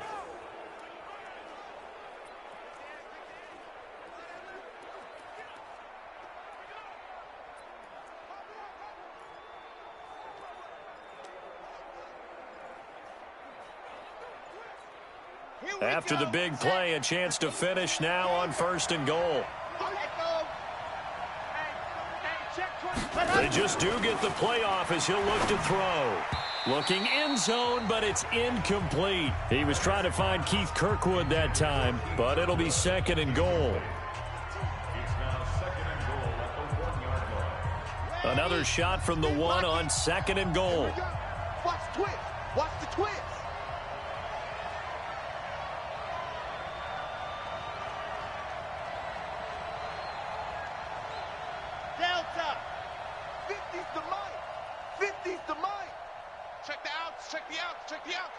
After the big play, a chance to finish now on first and goal. They just do get the play off as he'll look to throw. Looking end zone, but it's incomplete. He was trying to find Keith Kirkwood that time, but it'll be second and goal. Another shot from the 1 on second and goal. Watch the twist. Watch the twist. Delta. 50's the mic. 50's the mic. Check the outs, check the outs, check the outs.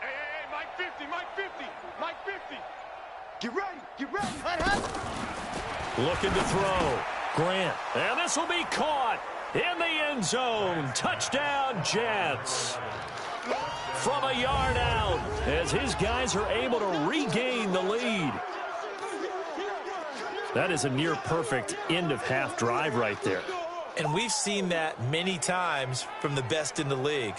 Hey, Mike 50, Mike 50, Mike 50. Get ready, get ready. Looking to throw. Grant. And this will be caught in the end zone. Touchdown, Jets. From a yard out as his guys are able to regain the lead. That is a near-perfect end-of-half drive right there. And we've seen that many times from the best in the league.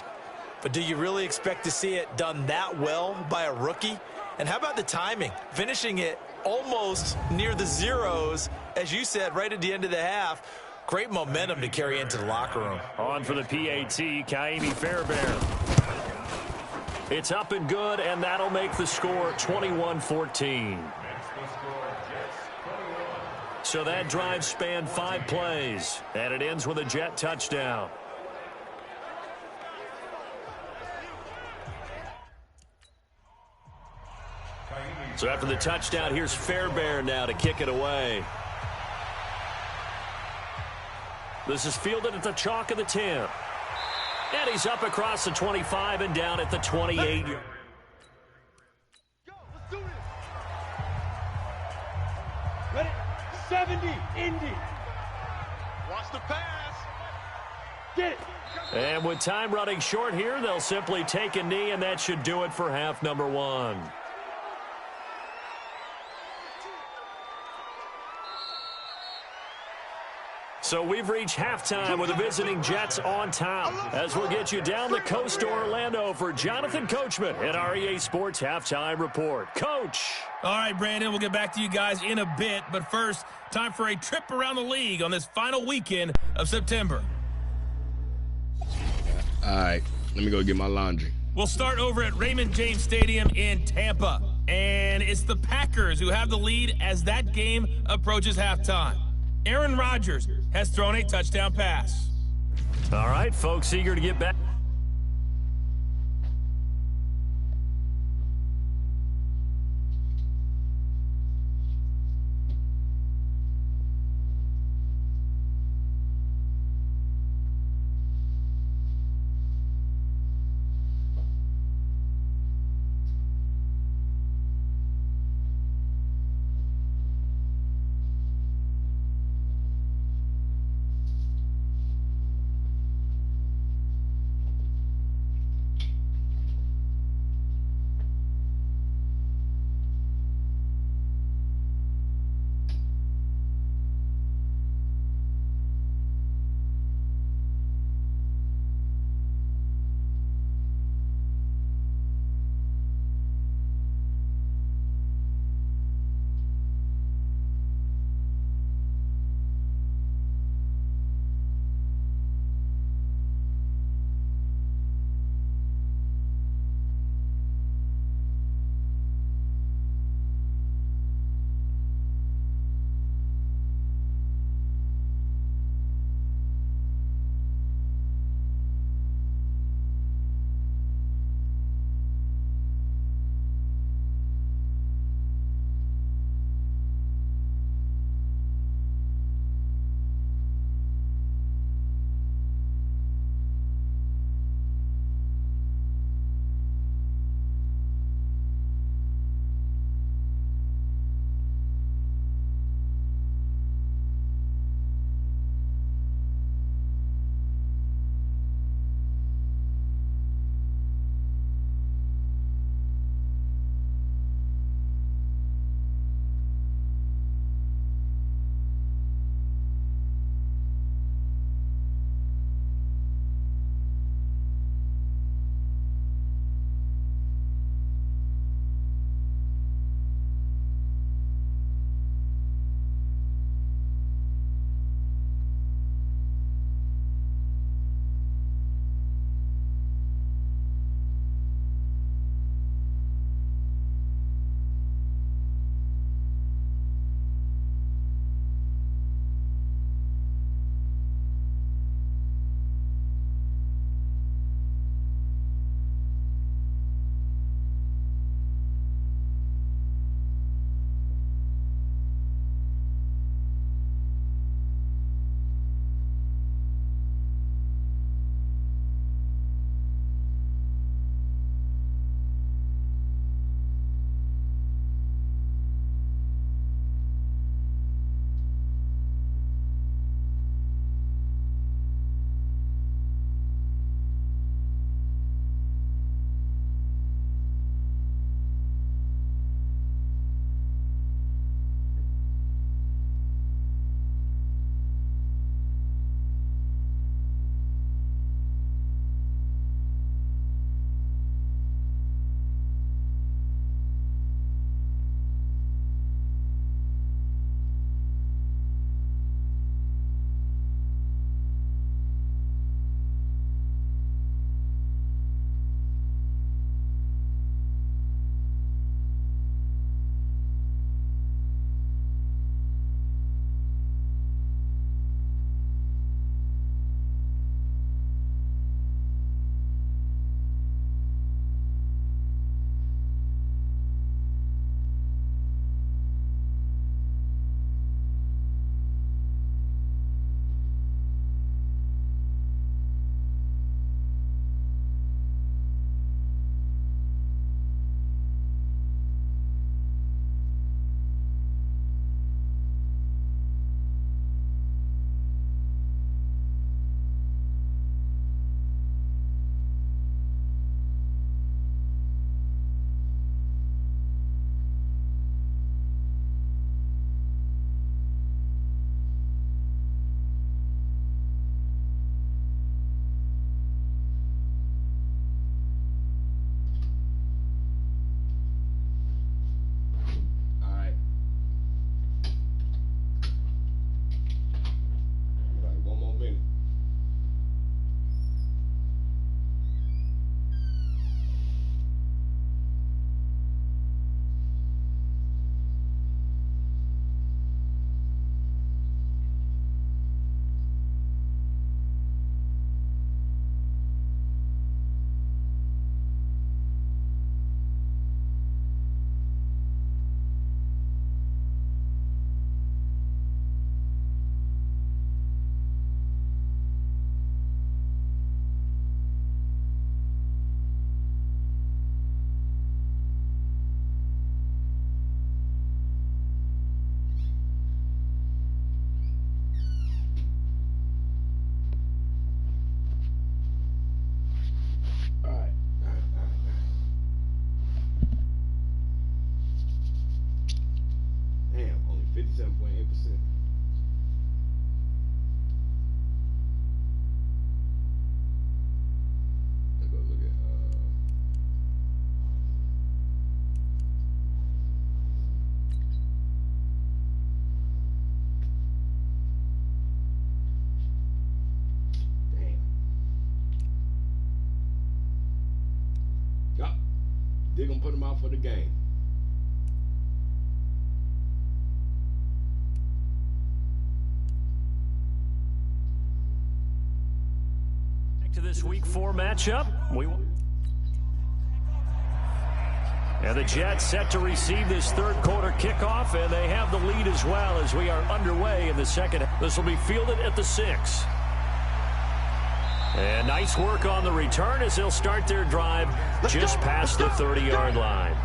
But do you really expect to see it done that well by a rookie? And how about the timing? Finishing it almost near the zeros, as you said, right at the end of the half. Great momentum to carry into the locker room. On for the PAT, Kaimi Fairbairn. It's up and good, and that'll make the score 21-14. So that drive spanned 5 plays, and it ends with a Jet touchdown. So after the touchdown, here's Fairbairn now to kick it away. This is fielded at the chalk of the 10. And he's up across the 25 and down at the 28. Go, let's do this. Ready? 70, Indy. Watch the pass. Get And with time running short here, they'll simply take a knee, and that should do it for half number one. So we've reached halftime with the visiting Jets on top. As we'll get you down the coast to Orlando for Jonathan Coachman at our EA Sports Halftime Report. Coach. All right, Brandon, we'll get back to you guys in a bit. But first, time for a trip around the league on this final weekend of September. All right, let me go get my laundry. We'll start over at Raymond James Stadium in Tampa. And it's the Packers who have the lead as that game approaches halftime. Aaron Rodgers has thrown a touchdown pass. All right, folks, eager to get back. They're going to put him out for the game. Back to this Week 4 matchup. And the Jets set to receive this third quarter kickoff, and they have the lead as well as we are underway in the second. This will be fielded at the 6. And nice work on the return as they'll start their drive just past the 30-yard line.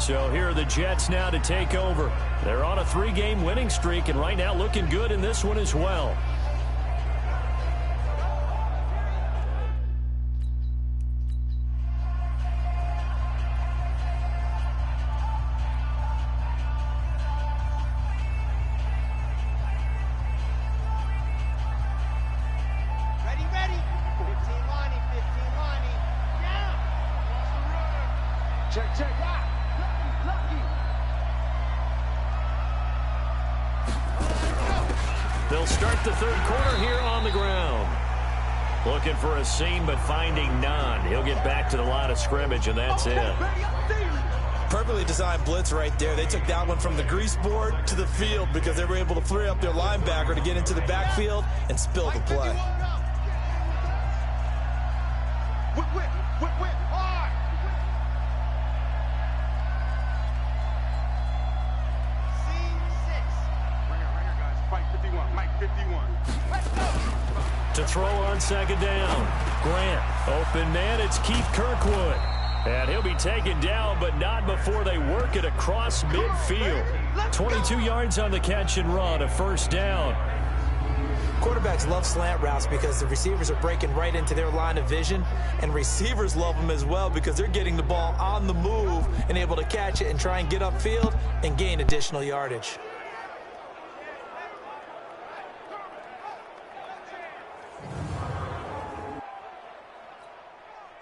So here are the Jets now to take over. They're on a 3-game winning streak, and right now looking good in this one as well. They'll start the third quarter here on the ground. Looking for a seam, but finding none. He'll get back to the line of scrimmage, and that's it. Perfectly designed blitz right there. They took that one from the grease board to the field because they were able to free up their linebacker to get into the backfield and spill the play. Whip, hard. To throw on second down. Grant, open man, it's Keith Kirkwood. And he'll be taken down, but not before they work it across midfield. 22 yards on the catch and run, a first down. Quarterbacks love slant routes because the receivers are breaking right into their line of vision, and receivers love them as well because they're getting the ball on the move and able to catch it and try and get upfield and gain additional yardage.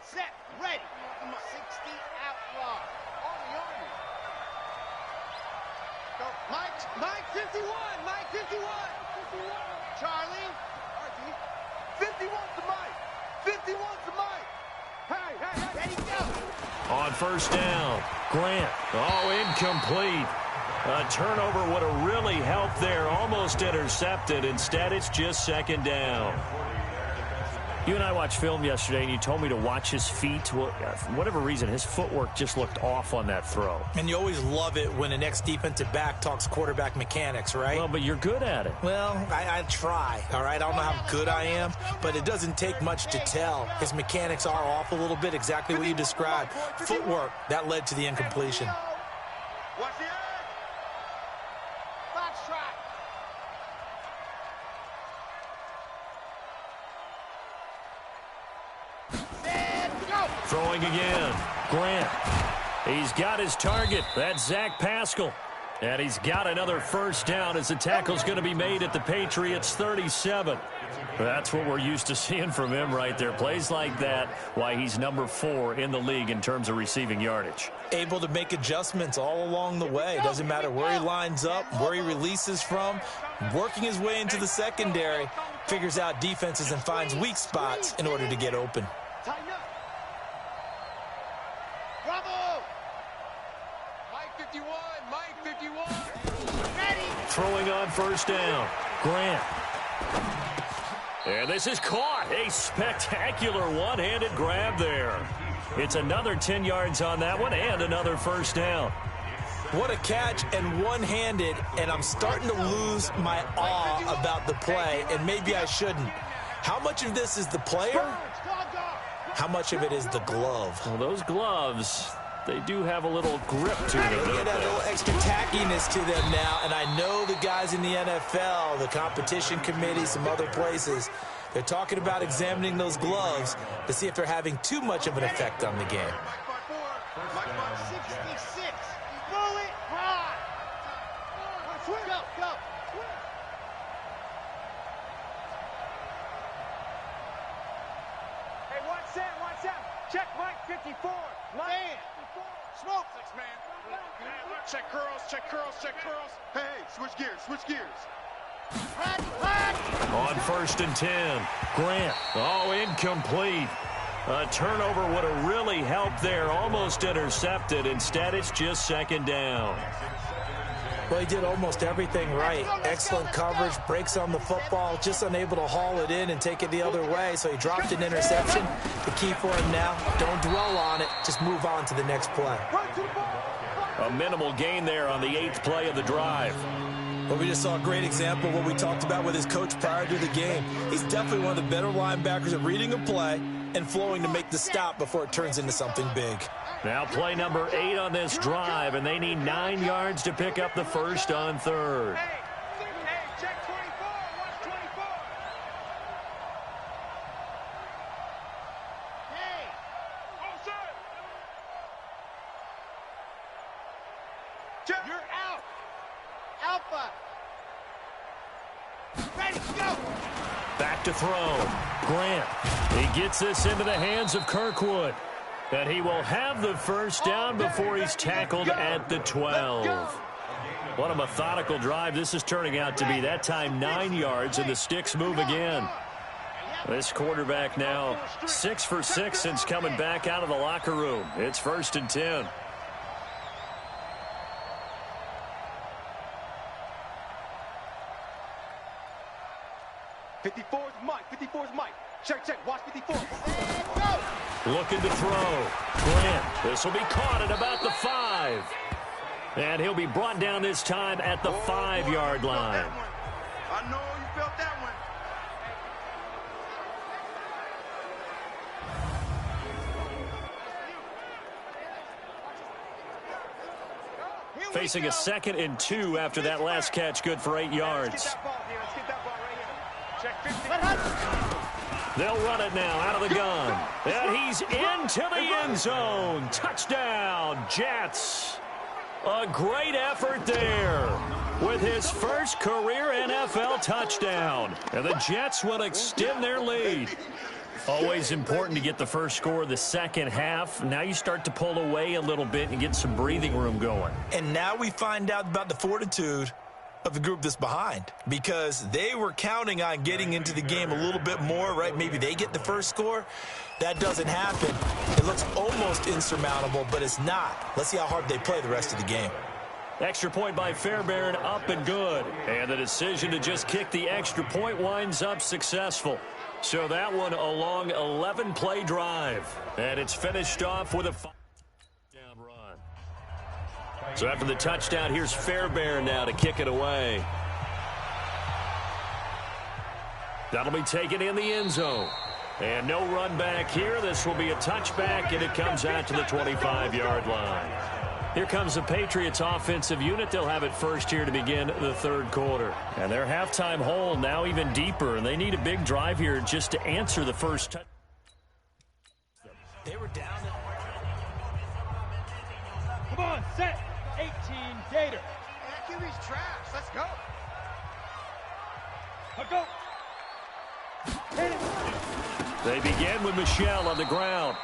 Set, ready. 60 out wide. Go, Mike 51, Mike 51. Charlie. 51 to Mike. 51 to Mike. Hey. Ready, go. On first down, Grant. Oh, incomplete. A turnover would have really helped there. Almost intercepted. Instead, it's just second down. You and I watched film yesterday, and you told me to watch his feet. Well, for whatever reason, his footwork just looked off on that throw. And you always love it when an ex-defensive back talks quarterback mechanics, right? Well, but you're good at it. Well, I try, all right? I don't know how good I am, but it doesn't take much to tell. His mechanics are off a little bit, exactly what you described. Footwork, that led to the incompletion. Watch the edge. Box trot. Throwing again. Grant. He's got his target. That's Zach Pascal. And he's got another first down as the tackle's going to be made at the Patriots 37. That's what we're used to seeing from him right there. Plays like that, why he's number 4 in the league in terms of receiving yardage. Able to make adjustments all along the way. Doesn't matter where he lines up, where he releases from. Working his way into the secondary, figures out defenses and finds weak spots in order to get open. Tighten up. Bravo. Mike 51, Mike 51. Ready. Throwing on first down. Grant. And this is caught. A spectacular one-handed grab there. It's another 10 yards on that one and another first down. What a catch and one-handed, and I'm starting to lose my awe about the play, and maybe I shouldn't. How much of this is the player? How much of it is the glove? Well, those gloves, they do have a little grip to them. They get a little extra tackiness to them now, and I know the guys in the NFL, the competition committee, some other places, they're talking about examining those gloves to see if they're having too much of an effect on the game. 66. Bullet rod. Go. Hey, watch out. Check Mike 54. Mike Man. 54. Smoke. 6 man. Check curls. Hey, switch gears. Hot. On first and 10, Grant. Oh, incomplete. A turnover would have really helped there. Almost intercepted. Instead, it's just second down. Well, he did almost everything right. Excellent coverage, breaks on the football, just unable to haul it in and take it the other way. So he dropped an interception. The key for him now, don't dwell on it. Just move on to the next play. A minimal gain there on the 8th play of the drive. Well, we just saw a great example of what we talked about with his coach prior to the game. He's definitely one of the better linebackers at reading a play and flowing to make the stop before it turns into something big. Now play number 8 on this drive, and they need 9 yards to pick up the first on 3rd. Hey, check 24. Watch 24. Hey! Oh, sir. You're out! Alpha! Ready, go! Back to throw. Grant. He gets this into the hands of Kirkwood. And he will have the first down before he's tackled at the 12. What a methodical drive this is turning out to be. That time 9 yards, and the sticks move again. This quarterback now 6 for 6 since coming back out of the locker room. It's 1st and 10. Mike. 54 is Mike. Check. Watch 54. Go! Looking to throw. Grant. This will be caught at about the 5. And he'll be brought down this time at the 5-yard line. I know you felt that one. Facing a 2nd and 2 after that last catch, good for 8 yards. Let's get that ball right here. Check 50. They'll run it now out of the gun. And he's into the end zone. Touchdown, Jets. A great effort there with his first career NFL touchdown. And the Jets will extend their lead. Always important to get the first score of the second half. Now you start to pull away a little bit and get some breathing room going. And now we find out about the fortitude of the group that's behind, because they were counting on getting into the game a little bit more, right? Maybe they get the first score. That doesn't happen. It looks almost insurmountable, but it's not. Let's see how hard they play the rest of the game. Extra point by Fairbairn, up and good. And the decision to just kick the extra point winds up successful. So that one a long 11-play drive. And it's finished off with a down run. So after the touchdown, here's Fairbairn now to kick it away. That'll be taken in the end zone. And no run back here. This will be a touchback, and it comes out to the 25-yard line. Here comes the Patriots offensive unit. They'll have it first here to begin the 3rd quarter. And their halftime hole now even deeper, and they need a big drive here just to answer the first touchdown. They were down. Come on, set. 18 Gator. That QB's trash. Let's go. Go. They begin with Michel on the ground.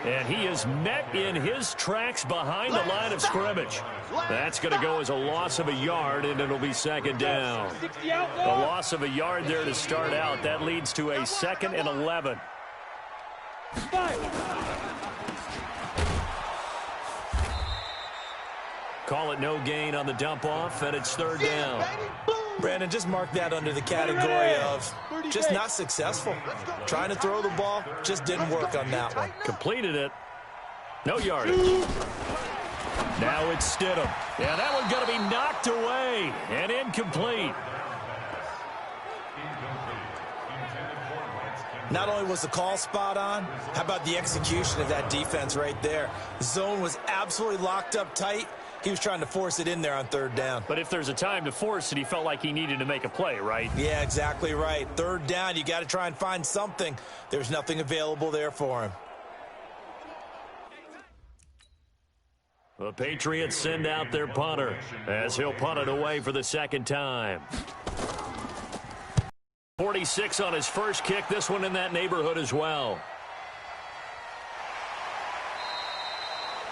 And he is met in his tracks behind the line of scrimmage. That's going to go as a loss of a yard, and it'll be 2nd down. A loss of a yard there to start out. That leads to a 2nd and 11. Call it no gain on the dump off, and it's 3rd down. Brandon, just mark that under the category of just not successful. Trying to throw the ball, just didn't work on that one. Completed it. No yardage. Now it's Stidham. Yeah, that one's going to be knocked away and incomplete. Not only was the call spot on, how about the execution of that defense right there? The zone was absolutely locked up tight. He was trying to force it in there on 3rd down. But if there's a time to force it, he felt like he needed to make a play, right? Yeah, exactly right. 3rd down, you got to try and find something. There's nothing available there for him. The Patriots send out their punter as he'll punt it away for the 2nd time. 46 on his first kick. This one in that neighborhood as well.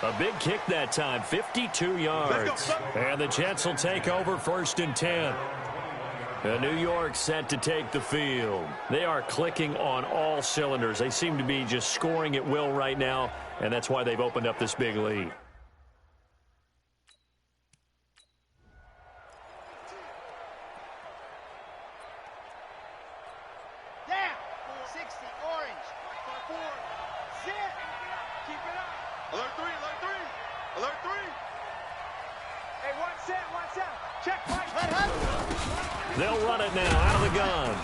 A big kick that time, 52 yards. And the Jets will take over 1st and 10. New York set to take the field. They are clicking on all cylinders. They seem to be just scoring at will right now, and that's why they've opened up this big lead. Down. 60, orange. 4. Sit. Keep it up. Alert 3, alert 3. Alert 3. Hey, watch out. Check, Mike. They'll run it now out of the gun.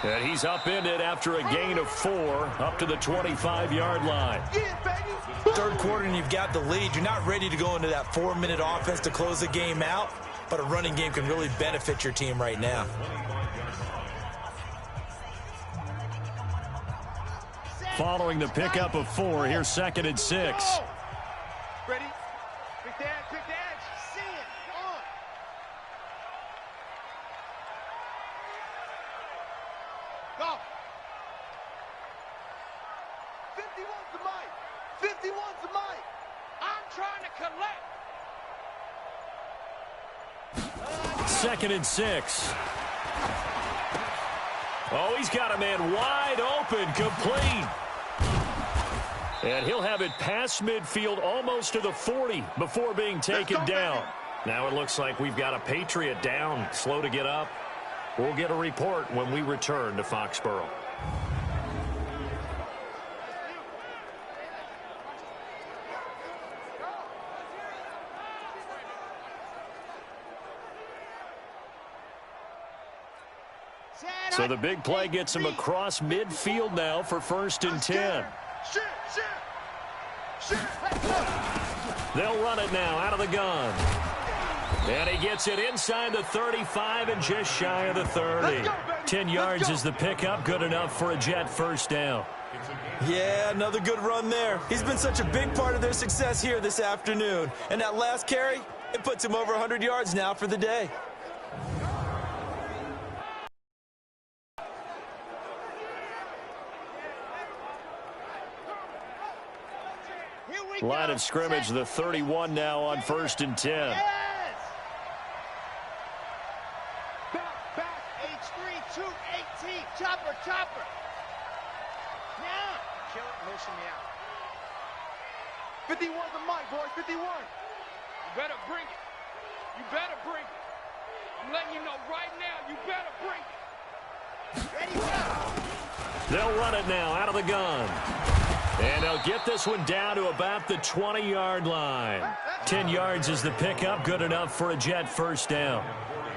And he's upended after a gain of 4 up to the 25-yard line. Third quarter and you've got the lead. You're not ready to go into that 4-minute offense to close the game out, but a running game can really benefit your team right now. Following the pickup of 4, here's 2nd and 6. Ready? Pick the edge. See it. Go on. Go. 51's the mic. 51's the mic. I'm trying to collect. 2nd and 6. Oh, he's got a man wide open, complete. And he'll have it past midfield almost to the 40 before being taken down. Now it looks like we've got a Patriot down, slow to get up. We'll get a report when we return to Foxborough. So the big play gets him across midfield now for 1st and 10. They'll run it now out of the gun. And he gets it inside the 35 and just shy of the 30. 10 yards is the pickup, good enough for a Jet first down. Yeah, another good run there. He's been such a big part of their success here this afternoon. And that last carry, it puts him over 100 yards now for the day. Line of scrimmage, the 31 now on 1st and 10. Yes. Back. H3, 218. Chopper. Now. Kill it, motion me out. 51's the mic, boys. 51. You better bring it. I'm letting you know right now, you better bring it. Ready, go. They'll run it now out of the gun. And they'll get this one down to about the 20-yard line. 10 yards is the pickup, good enough for a Jet first down.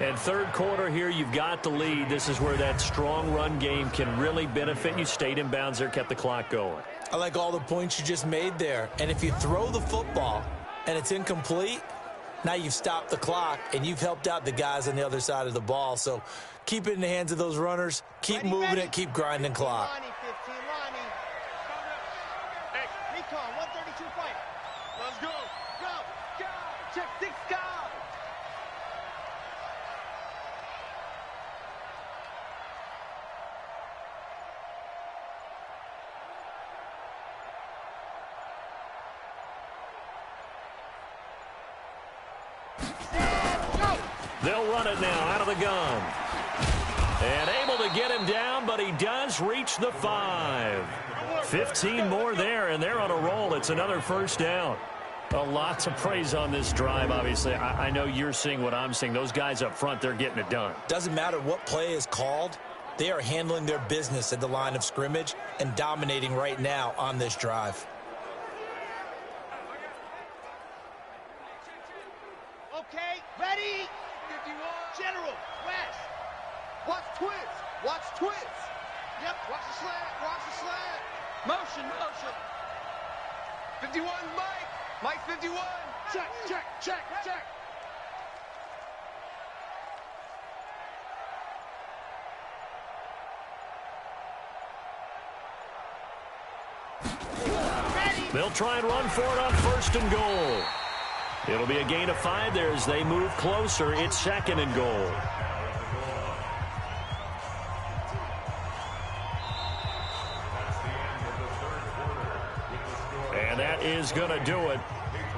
And third quarter here, you've got the lead. This is where that strong run game can really benefit you. Stayed in bounds there, kept the clock going. I like all the points you just made there. And if you throw the football and it's incomplete, now you've stopped the clock and you've helped out the guys on the other side of the ball. So keep it in the hands of those runners. Keep moving it. Keep grinding clock. Lonnie, 15, Lonnie. Hey, Recon, 132 fighter. let's go. Go. Check 6 guys. They'll run it now out of the gun. And able to get him down, but he does reach the 5. 15 more there, and they're on a roll. It's another first down. A lot to praise on this drive, obviously. I know you're seeing what I'm seeing. Those guys up front, they're getting it done. Doesn't matter what play is called. They are handling their business at the line of scrimmage and dominating right now on this drive. Okay, ready? 51. General, West. Watch twist. Watch twist. Yep. Watch the slant. Watch the slant. Motion. 51 Mike. Mike 51. Check. Ready? They'll try and run for it on 1st and goal. It'll be a gain of 5 there as they move closer. It's 2nd and goal. And that is going to do it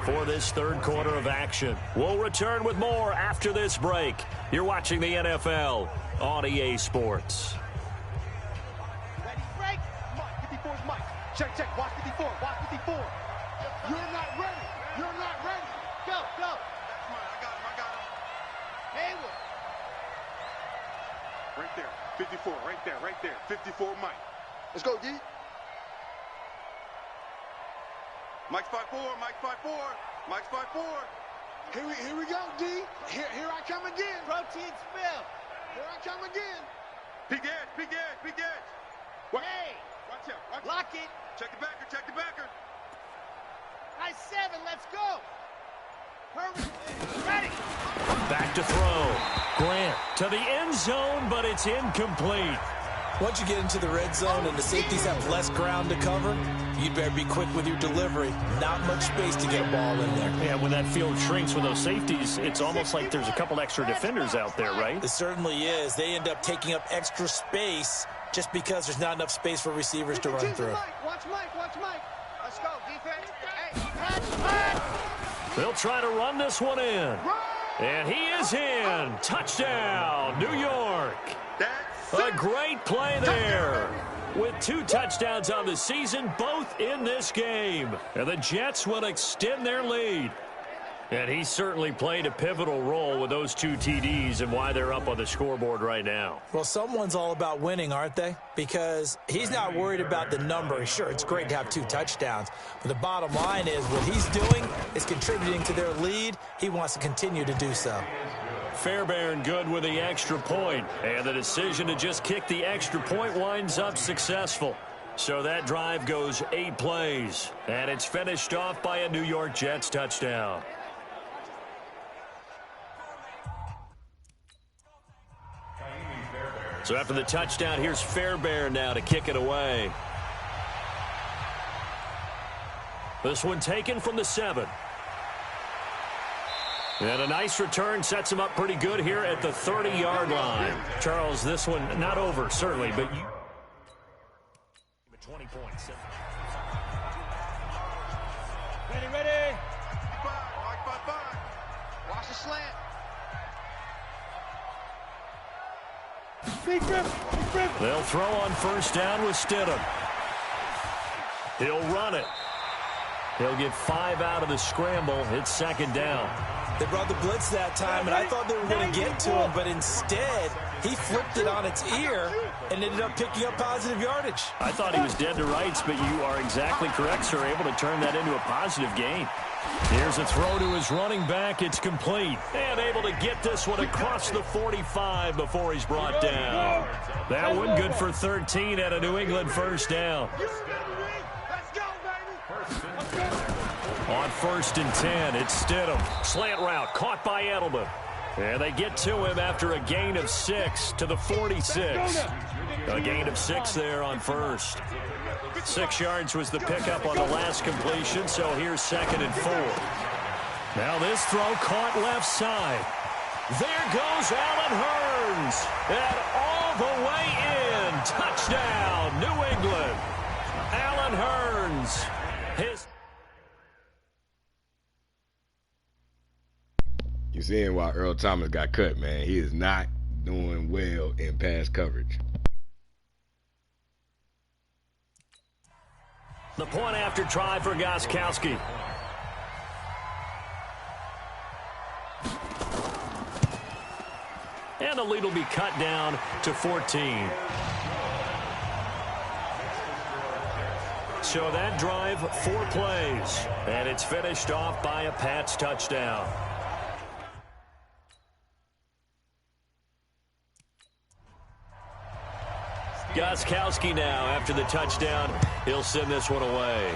for this third quarter of action. We'll return with more after this break. You're watching the NFL on EA Sports. Ready, break. Mike, 54's Mike. Check, check. Watch 54. Watch 54. You're not ready. You're not ready. Go, go. That's mine. I got him. Hayward. Right there. 54. Right there. 54 Mike. Let's go, D. Mike's 5'4". Mike's 5'4". Mike's 5'4". Here we go, D. Here I come again. Protein spill. Here I come again. Big edge. Watch, Hey. watch out. Lock it. Check the backer. High 7. Let's go. Hurry. Ready. Back to throw. Grant to the end zone, but it's incomplete. Once you get into the red zone and the safeties have less ground to cover, you'd better be quick with your delivery. Not much space to get a ball in there. Yeah, when that field shrinks with those safeties, it's almost like there's a couple extra defenders out there, right? It certainly is. They end up taking up extra space just because there's not enough space for receivers to run through. Watch Mike. Let's go, defense. Hey, They'll try to run this one in. And he is in. Touchdown, New York. A great play there. With 2 touchdowns on the season, both in this game. And the Jets will extend their lead. And he certainly played a pivotal role with those 2 TDs and why they're up on the scoreboard right now. Well, someone's all about winning, aren't they? Because he's not worried about the number. Sure, it's great to have 2 touchdowns. But the bottom line is what he's doing is contributing to their lead. He wants to continue to do so. Fairbairn good with the extra point. And the decision to just kick the extra point winds up successful. So that drive goes 8 plays. And it's finished off by a New York Jets touchdown. So after the touchdown, here's Fairbairn now to kick it away. This one taken from the 7. And a nice return sets him up pretty good here at the 30-yard line. Charles, this one not over, certainly, but you... 20 points. ready. Mike 5'5". Watch the slant. They'll throw on first down with Stidham. He'll run it. He'll get 5 out of the scramble. It's second down. They brought the blitz that time, and I thought they were going to get to him, but instead, he flipped it on its ear and ended up picking up positive yardage. I thought he was dead to rights, but you are exactly correct, sir. Able to turn that into a positive gain. Here's a throw to his running back. It's complete. And able to get this one across the 45 before he's brought down. That one good for 13 at a New England first down. On 1st and 10, it's Stidham. Slant route caught by Edelman. And they get to him after a gain of 6 to the 46. A gain of 6 there on first. 6 yards was the pickup on the last completion, so here's 2nd and 4. Now this throw caught left side. There goes Allen Hurns. And all the way in. Touchdown, New England. Allen Hurns. You seeing why Earl Thomas got cut, man. He is not doing well in pass coverage. The point after try for Gostkowski. And the lead will be cut down to 14. So that drive, 4 plays. And it's finished off by a Pats touchdown. Gostkowski now after the touchdown. He'll send this one away.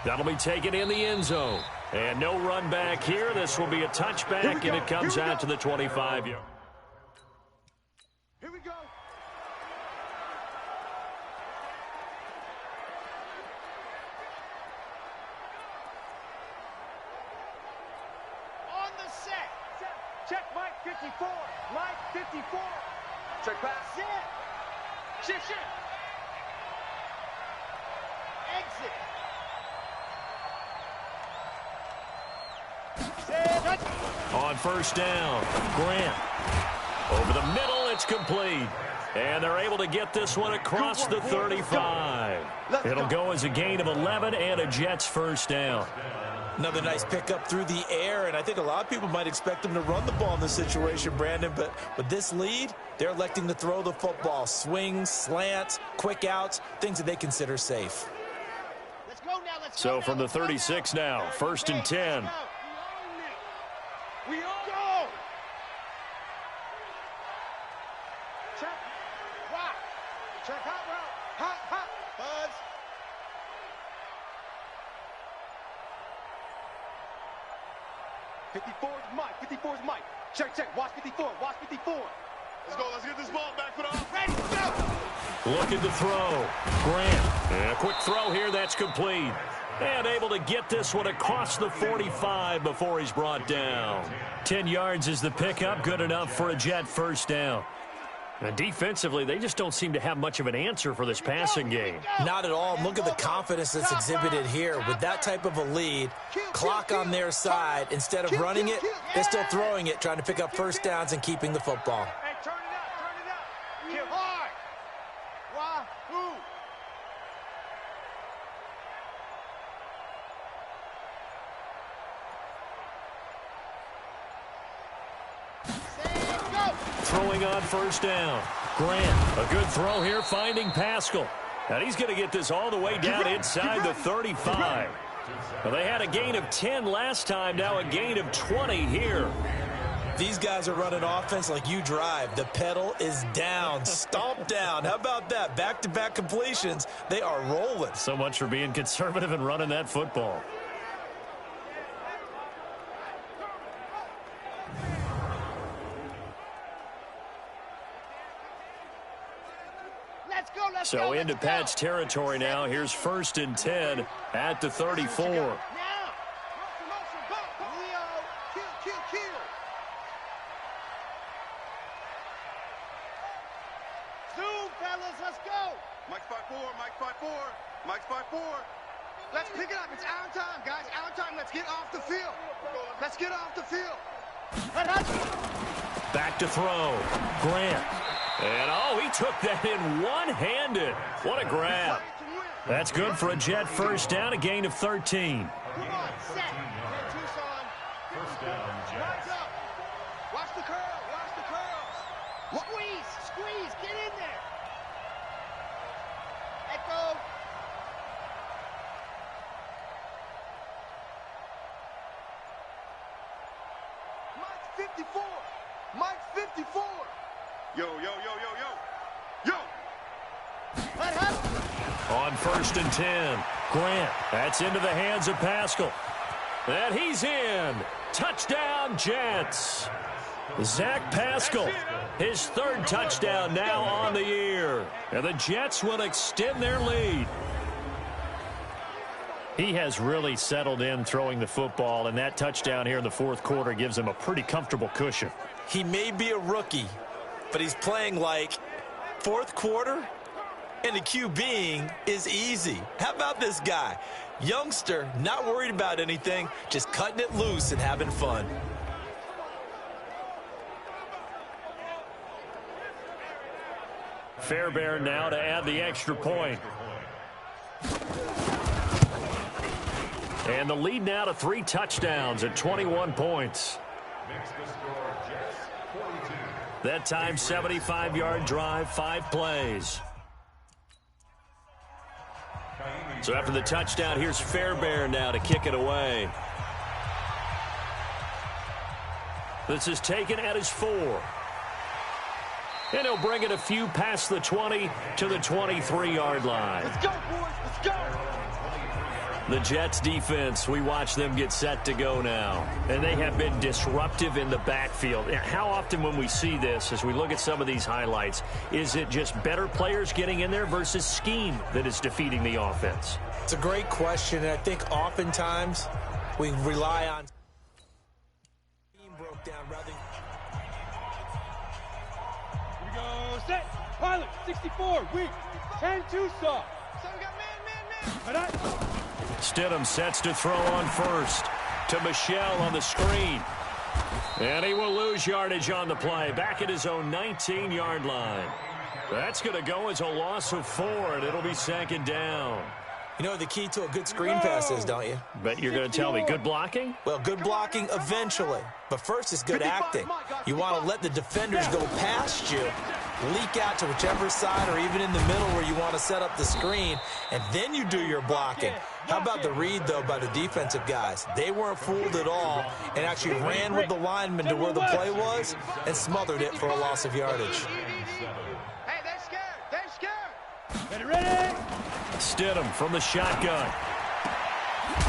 That'll be taken in the end zone. And no run back here. This will be a touchback, and it comes out to the 25-yard. Here we go. On the set. Check Mike 54. Mike 54. Check pass. Sit. Shit. Exit. Sit. On first down, Grant. Over the middle, it's complete. And they're able to get this one across the 35. It'll go as a gain of 11 and a Jets first down. Another nice pickup through the air, and I think a lot of people might expect them to run the ball in this situation, Brandon, but with this lead, they're electing to throw the football. Swings, slants, quick outs, things that they consider safe. So from the 36 now, first and 10. We all go. Check. Rock. Check hot route. Hot, hot. Buzz. '54 is Mike. 54 is Mike. Check, check. Watch 54. Watch 54. Let's go. Let's get this ball back for the offense. Ready, go. Looking to throw. Grant. And a quick throw here. That's complete. And able to get this one across the 45 before he's brought down. 10 yards is the pickup. Good enough for a Jet first down. And defensively, they just don't seem to have much of an answer for this passing game. Not at all. Look at the confidence that's exhibited here. With that type of a lead, clock on their side. Instead of running it, they're still throwing it, trying to pick up first downs and keeping the football. Hey, turn it up. Turn it up. Kill hard. Why? Who? Throwing on first down. Grant, a good throw here, finding Pascal. And he's going to get this all the way down inside the 35. Well, they had a gain of 10 last time, now a gain of 20 here. These guys are running offense like you drive. The pedal is down, stomp down. How about that? Back-to-back completions. They are rolling. So much for being conservative and running that football. So into Pat's territory now. Here's first and 10 at the 34. Now. Kill. Zoom, fellas, let's go. Mike's 5-4, Mike's 5-4, Mike's 5-4. Let's pick it up. It's our time, guys. Our time. Let's get off the field. Let's get off the field. Back to throw. Grant. And, oh, he took that in one-handed. What a grab. That's good for a Jet first down, a gain of 13. Come on, set. Tucson. First down, Jets. Watch the curl. Watch the curls. Squeeze. Get in there. Echo. Mike's 54. Mike's 54. Yo. On first and 10, Grant. That's into the hands of Pascal. And he's in. Touchdown, Jets. Zach Pascal, his third touchdown now on the year. And the Jets will extend their lead. He has really settled in throwing the football, and that touchdown here in the fourth quarter gives him a pretty comfortable cushion. He may be a rookie, but he's playing like fourth quarter, and the QBing is easy. How about this guy? Youngster, not worried about anything, just cutting it loose and having fun. Fairbairn now to add the extra point. And the lead now to 3 touchdowns at 21 points. That time, 75-yard drive, 5 plays. So after the touchdown, here's Fairbairn now to kick it away. This is taken at his 4. And he'll bring it a few past the 20 to the 23-yard line. Let's go, boys. Let's go. The Jets defense, we watch them get set to go now. And they have been disruptive in the backfield. How often when we see this, as we look at some of these highlights, is it just better players getting in there versus scheme that is defeating the offense? It's a great question, and I think oftentimes we rely on team broke down rather than... Here we go, set. Pilot, 64, weak. 10 Tucson. So we got man. Stidham sets to throw on first to Michelle on the screen. And he will lose yardage on the play, back at his own 19-yard line. That's going to go as a loss of 4, and it'll be 2nd down. You know the key to a good screen pass is, don't you? Bet you're going to tell me good blocking? Well, good blocking eventually. But first is good acting. You want to let the defenders go past you, leak out to whichever side or even in the middle where you want to set up the screen, and then you do your blocking. How about the read, though, by the defensive guys? They weren't fooled at all and actually ran with the lineman to where the play was and smothered it for a loss of yardage. Hey, they're scared. They're scared. Ready? Stidham from the shotgun.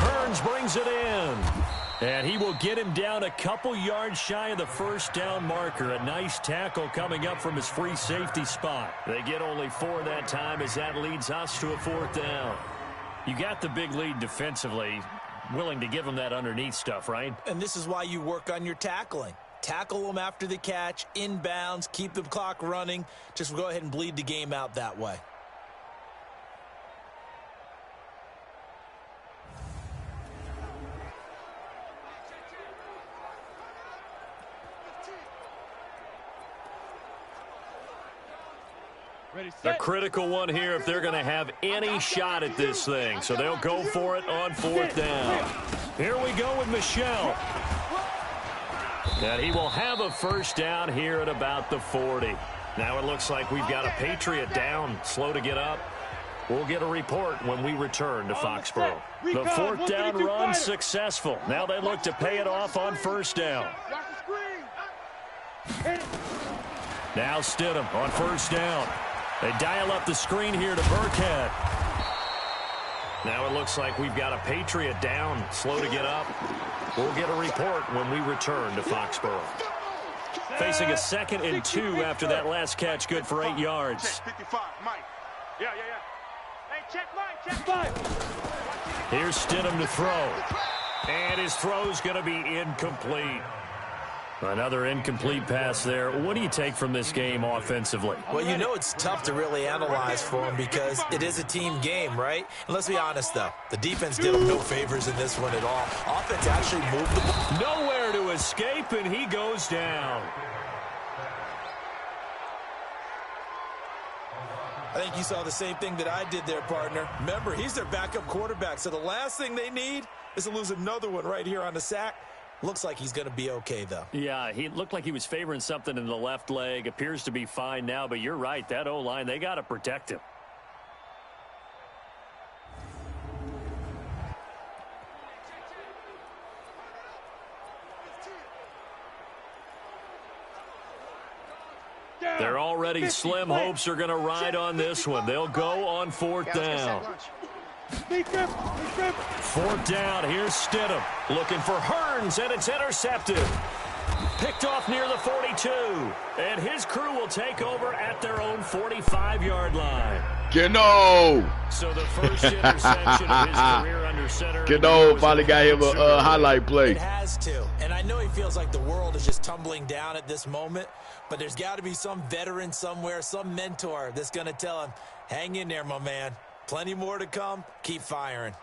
Hearns brings it in. And he will get him down a couple yards shy of the first down marker. A nice tackle coming up from his free safety spot. They get only 4 that time as that leads us to a 4th down. You got the big lead defensively. Willing to give them that underneath stuff, right? And this is why you work on your tackling. Tackle them after the catch, inbounds, keep the clock running. Just go ahead and bleed the game out that way. The critical one here if they're going to have any shot at this thing. So they'll go for it on 4th down. Here we go with Michel. And he will have a first down here at about the 40. Now it looks like we've got a Patriot down, slow to get up. We'll get a report when we return to Foxborough. The 4th down run successful. Now they look to pay it off on 1st down. Now Stidham on 1st down. They dial up the screen here to Burkhead. Now it looks like we've got a Patriot down, slow to get up. We'll get a report when we return to Foxborough. Facing a 2nd and 2 after that last catch, good for 8 yards. Check 55, Mike. Yeah. Hey, check Mike. Here's Stidham to throw. And his throw's going to be incomplete. Another incomplete pass there. What do you take from this game offensively? Well, you know it's tough to really analyze for him because it is a team game, right? And let's be honest, though. The defense did him no favors in this one at all. Offense actually moved the ball. Nowhere to escape, and he goes down. I think you saw the same thing that I did there, partner. Remember, he's their backup quarterback, so the last thing they need is to lose another one right here on the sack. Looks like he's going to be okay, though. Yeah, he looked like he was favoring something in the left leg. Appears to be fine now, but you're right. That O-line, they got to protect him. They're already slim hopes are going to ride on this one. They'll go on 4th down. 4th down, here's Stidham. Looking for Hearns, and it's intercepted. Picked off near the 42. And his crew will take over at their own 45-yard line. Geno! So the first interception of his career under center. Geno finally got him a highlight play. It has to. And I know he feels like the world is just tumbling down at this moment, but there's got to be some veteran somewhere, some mentor that's going to tell him, hang in there, my man. Plenty more to come. Keep firing.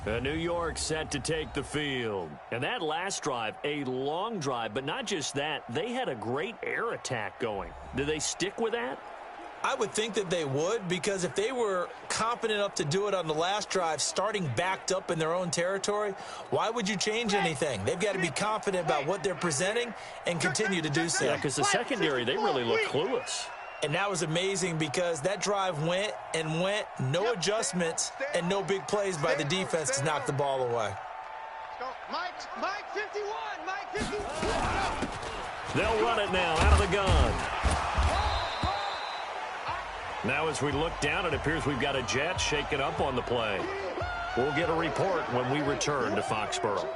New York set to take the field. And that last drive, a long drive, but not just that, they had a great air attack going. Do they stick with that? I would think that they would, because if they were confident enough to do it on the last drive, starting backed up in their own territory, why would you change anything? They've got to be confident about what they're presenting and continue to do so. Yeah, because the secondary, they really look clueless. And that was amazing because that drive went and went, no adjustments, and no big plays by the defense to knock the ball away. Mike 51, Mike 51. They'll run it now out of the gun. Now as we look down, it appears we've got a jet shaken up on the play. We'll get a report when we return to Foxborough.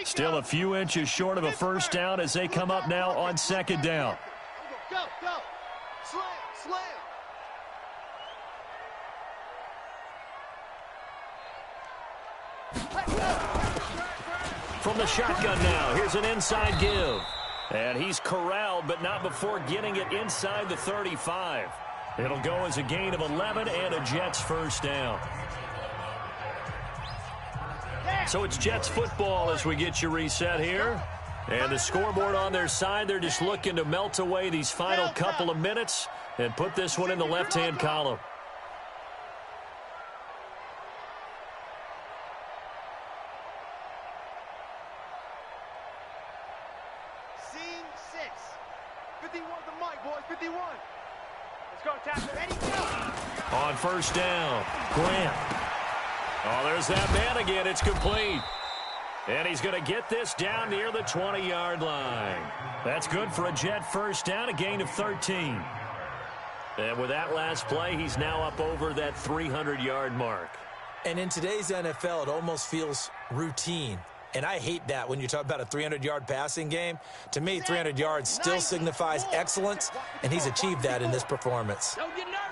Still a few inches short of a first down as they come up now on 2nd down. Go. Slam. from the shotgun now. Here's an inside give. And he's corralled, but not before getting it inside the 35. It'll go as a gain of 11 and a Jets first down. So it's Jets football as we get you reset here. And the scoreboard on their side, they're just looking to melt away these final couple of minutes and put this one in the left-hand column. Scene 6. 51 the mic, boys. 51. Let's go, Tackle. Ready, go. On first down, Grant. Oh, there's that man again. It's complete. And he's going to get this down near the 20-yard line. That's good for a Jet first down, a gain of 13. And with that last play, he's now up over that 300-yard mark. And in today's NFL, it almost feels routine. And I hate that when you talk about a 300-yard passing game. To me, 300 yards still signifies excellence, and he's achieved that in this performance.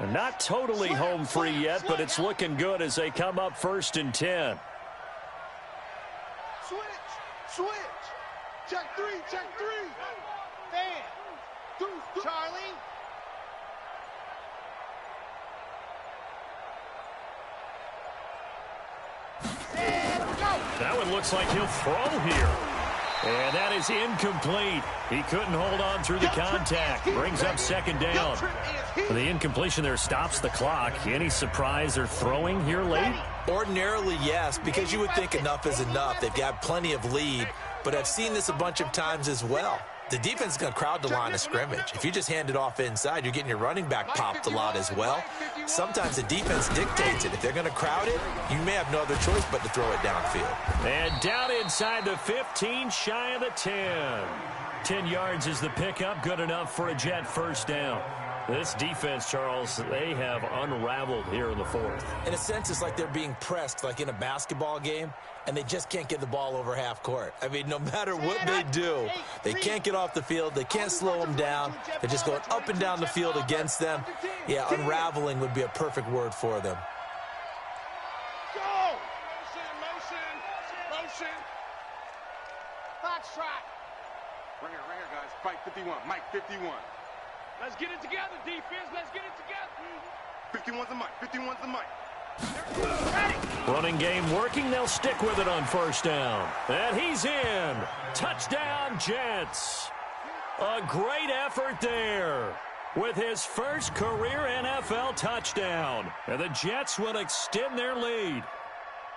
And not totally home free yet, but it's looking good as they come up 1st and 10. Switch. Check 3. Fan. Charlie. That one looks like he'll throw here. And that is incomplete. He couldn't hold on through the contact. Brings up 2nd down. The incompletion there stops the clock. Any surprise they're throwing here late? Ordinarily, yes, because you would think enough is enough. They've got plenty of lead, but I've seen this a bunch of times as well. The defense is going to crowd the line of scrimmage. If you just hand it off inside, you're getting your running back popped a lot as well. Sometimes the defense dictates it. If they're going to crowd it, you may have no other choice but to throw it downfield. And down inside the 15, shy of the 10. 10 yards is the pickup, good enough for a Jet first down. This defense, Charles, they have unraveled here in the 4th. In a sense, it's like they're being pressed like in a basketball game, and they just can't get the ball over half court. I mean, no matter what they do, they can't get off the field. They can't slow them down. They're just going up and down the field against them. Yeah, unraveling would be a perfect word for them. Go! Motion. Foxtrot. Ringer, guys. Fight 51. Mike, 51. Let's get it together, defense. Let's get it together. 51's the mic. 51's the mic. Running game working. They'll stick with it on first down. And he's in. Touchdown, Jets. A great effort there with his first career NFL touchdown. And the Jets will extend their lead.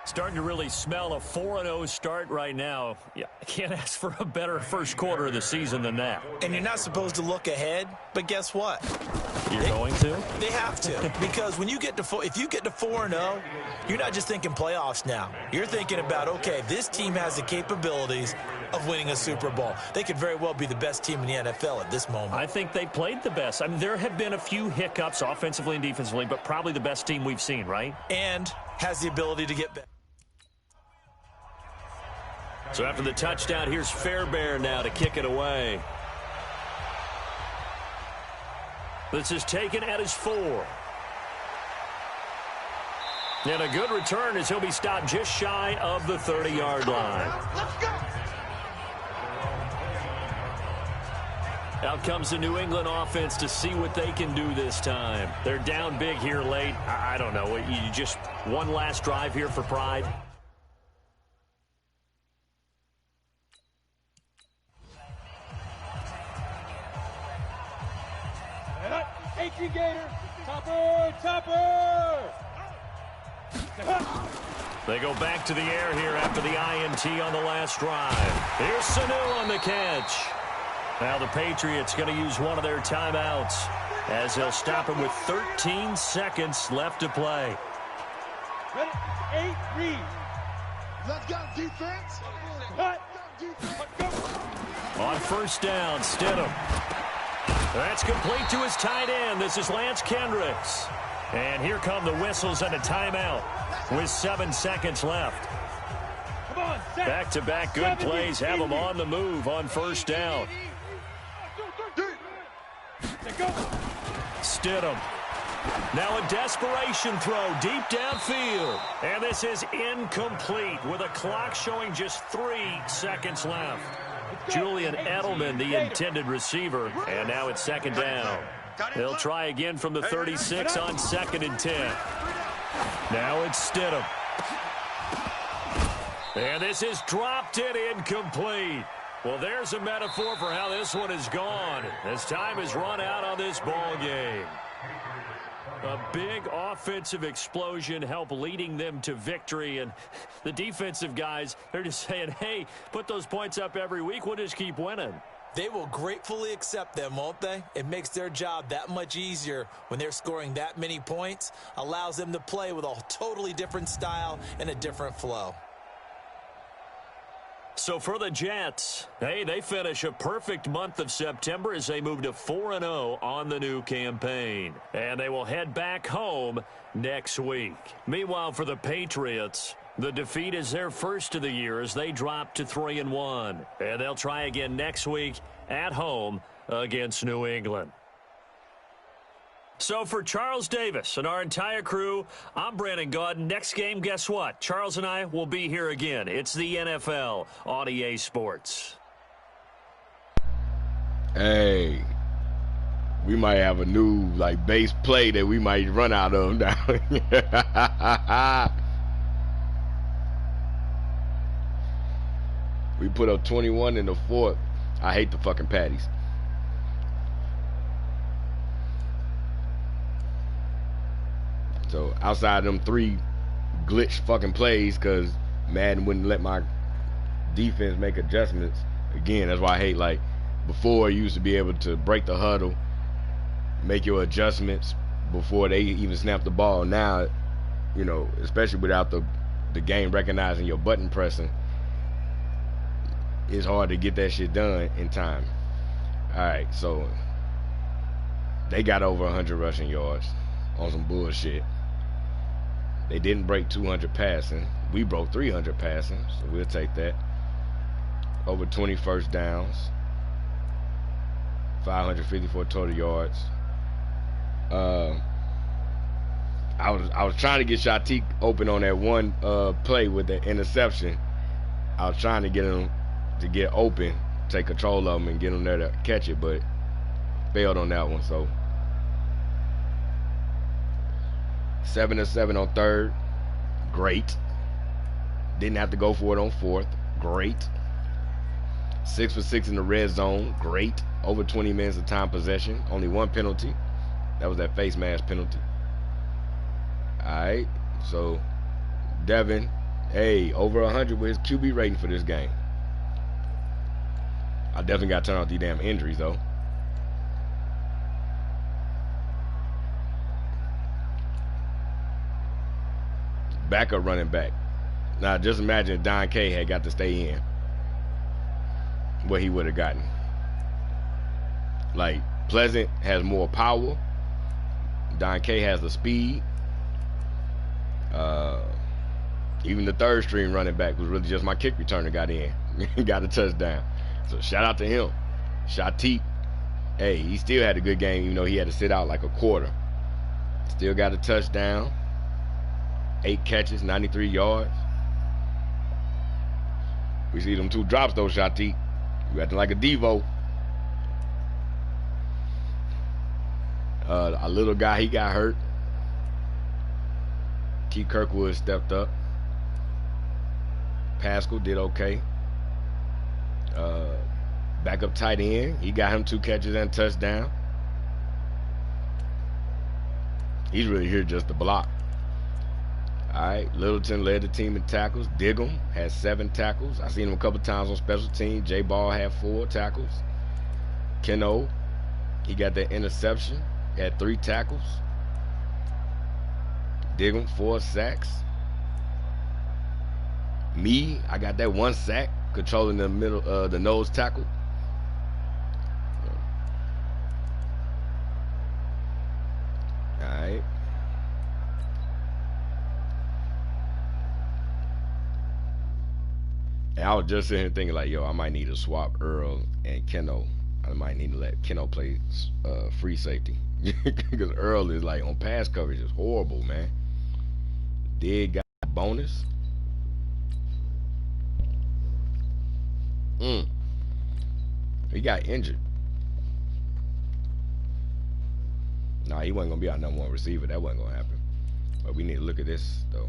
Starting to really smell a 4-0 start right now. Yeah, I can't ask for a better first quarter of the season than that. And you're not supposed to look ahead, but guess what? You're going to? They have to, because when you get to if you get to 4-0, you're not just thinking playoffs now. You're thinking about, okay, this team has the capabilities of winning a Super Bowl. They could very well be the best team in the NFL at this moment. I think they played the best. I mean, there have been a few hiccups offensively and defensively, but probably the best team we've seen, right? And has the ability to get better. So after the touchdown, here's Fairbairn now to kick it away. This is taken at his 4. And a good return as he'll be stopped just shy of the 30-yard line. Let's go! Out comes the New England offense to see what they can do this time. They're down big here late. I don't know. You just one last drive here for pride. Gator, topper! They go back to the air here after the INT on the last drive. Here's Sanu on the catch. Now the Patriots going to use one of their timeouts as they'll stop him with 13 seconds left to play. Ready? 8, read. Let's go, defense. Cut. On first down, Stidham. That's complete to his tight end. This is Lance Kendricks. And here come the whistles and a timeout with 7 seconds left. Come on, back-to-back good plays have them on the move on first down. Go. Stidham Now a desperation throw deep downfield. And this is incomplete with a clock showing just 3 seconds left. Julian Edelman, the intended receiver, and now it's second down. They'll try again from the 36 on 2nd and 10. Now it's Stidham. And this is dropped and incomplete. Well, there's a metaphor for how this one is gone as time has run out on this ball game. A big offensive explosion helped leading them to victory, and the defensive guys, they're just saying, hey, put those points up every week, we'll just keep winning. They will gratefully accept them, won't they? It makes their job that much easier when they're scoring that many points, allows them to play with a totally different style and a different flow. So for the Jets, hey, they finish a perfect month of September as they move to 4-0 on the new campaign. And they will head back home next week. Meanwhile, for the Patriots, the defeat is their first of the year as they drop to 3-1. And they'll try again next week at home against New England. So for Charles Davis and our entire crew, I'm Brandon Gaudin. Next game, guess what? Charles and I will be here again. It's the NFL on EA Sports. Hey, we might have a new base play that we might run out of now. We put up 21 in the fourth. I hate the fucking Patties. So outside of them 3 glitch fucking plays, because Madden wouldn't let my defense make adjustments. Again, that's why I hate, before you used to be able to break the huddle, make your adjustments before they even snap the ball. Now, especially without the game recognizing your button pressing, it's hard to get that shit done in time. Alright, so they got over 100 rushing yards on some bullshit. They didn't break 200 passing. We broke 300 passing, so we'll take that. Over 20 first downs. 554 total yards. I was trying to get Shatik open on that one play with the interception. I was trying to get him to get open, take control of him, and get him there to catch it, but failed on that one. So 7-7 on 3rd, great. Didn't have to go for it on 4th, great. 6 for 6 in the red zone, great. Over 20 minutes of time possession, only 1 penalty. That was that face mask penalty. Alright, so Devin, hey, over 100 with his QB rating for this game. I definitely got to turn off these damn injuries, though. Backup running back. Now, just imagine if Don K had got to stay in. What he would have gotten. Pleasant has more power. Don K has the speed. Even the 3rd string running back was really just my kick returner got in. Got a touchdown. So shout out to him. Shatik. Hey, he still had a good game, even though he had to sit out a quarter. Still got a touchdown. 8 catches, 93 yards. We see them 2 drops though, Shatik. You acting like a Devo. A little guy, he got hurt. Keith Kirkwood stepped up. Pascal did okay. Backup tight end, he got him 2 catches and a touchdown. He's really here just to block. Alright, Littleton led the team in tackles. Diggum had 7 tackles. I seen him a couple times on special teams. J Ball had 4 tackles. Keno, he got that interception. He had 3 tackles. Diggum, 4 sacks. Me, I got that 1 sack, controlling the middle, the nose tackle. Alright. And I was just sitting here thinking yo, I might need to swap Earl and Keno. I I might need to let Keno play free safety because Earl is like on pass coverage is horrible, man. Dig got a bonus. He got injured. Nah, he wasn't gonna be our number one receiver. That wasn't gonna happen. But we need to look at this though.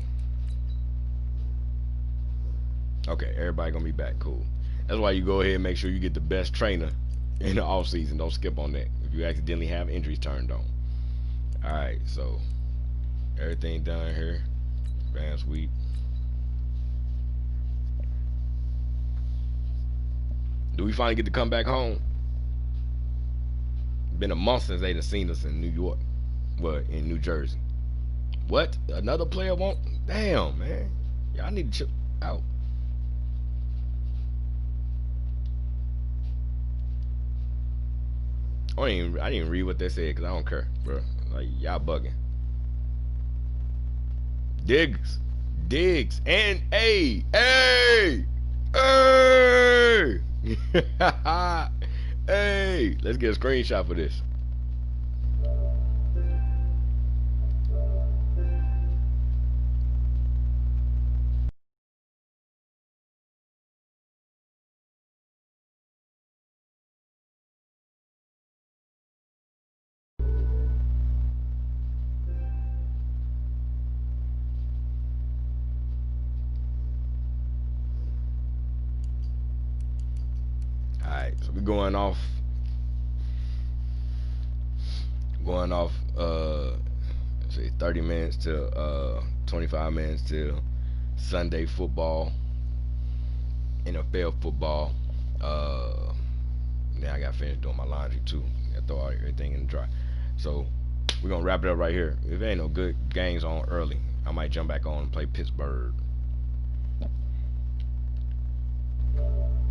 Okay, everybody gonna be back. Cool. That's why you go ahead and make sure you get the best trainer in the off season. Don't skip on that. If you accidentally have injuries turned on. All right, so everything done here. Advanced week. Do we finally get to come back home? Been a month since they done seen us in New York. Well, in New Jersey. What? Another player won't? Damn, man. Y'all need to chill out. I didn't even read what they said because I don't care, bro. Like, y'all bugging. Diggs, and hey, hey, let's get a screenshot for this. Alright, so we're going off say 30 minutes to 25 minutes to Sunday football, NFL football. Now I gotta finish doing my laundry too. I throw all everything in the dry. So we're gonna wrap it up right here. If there ain't no good games on early, I might jump back on and play Pittsburgh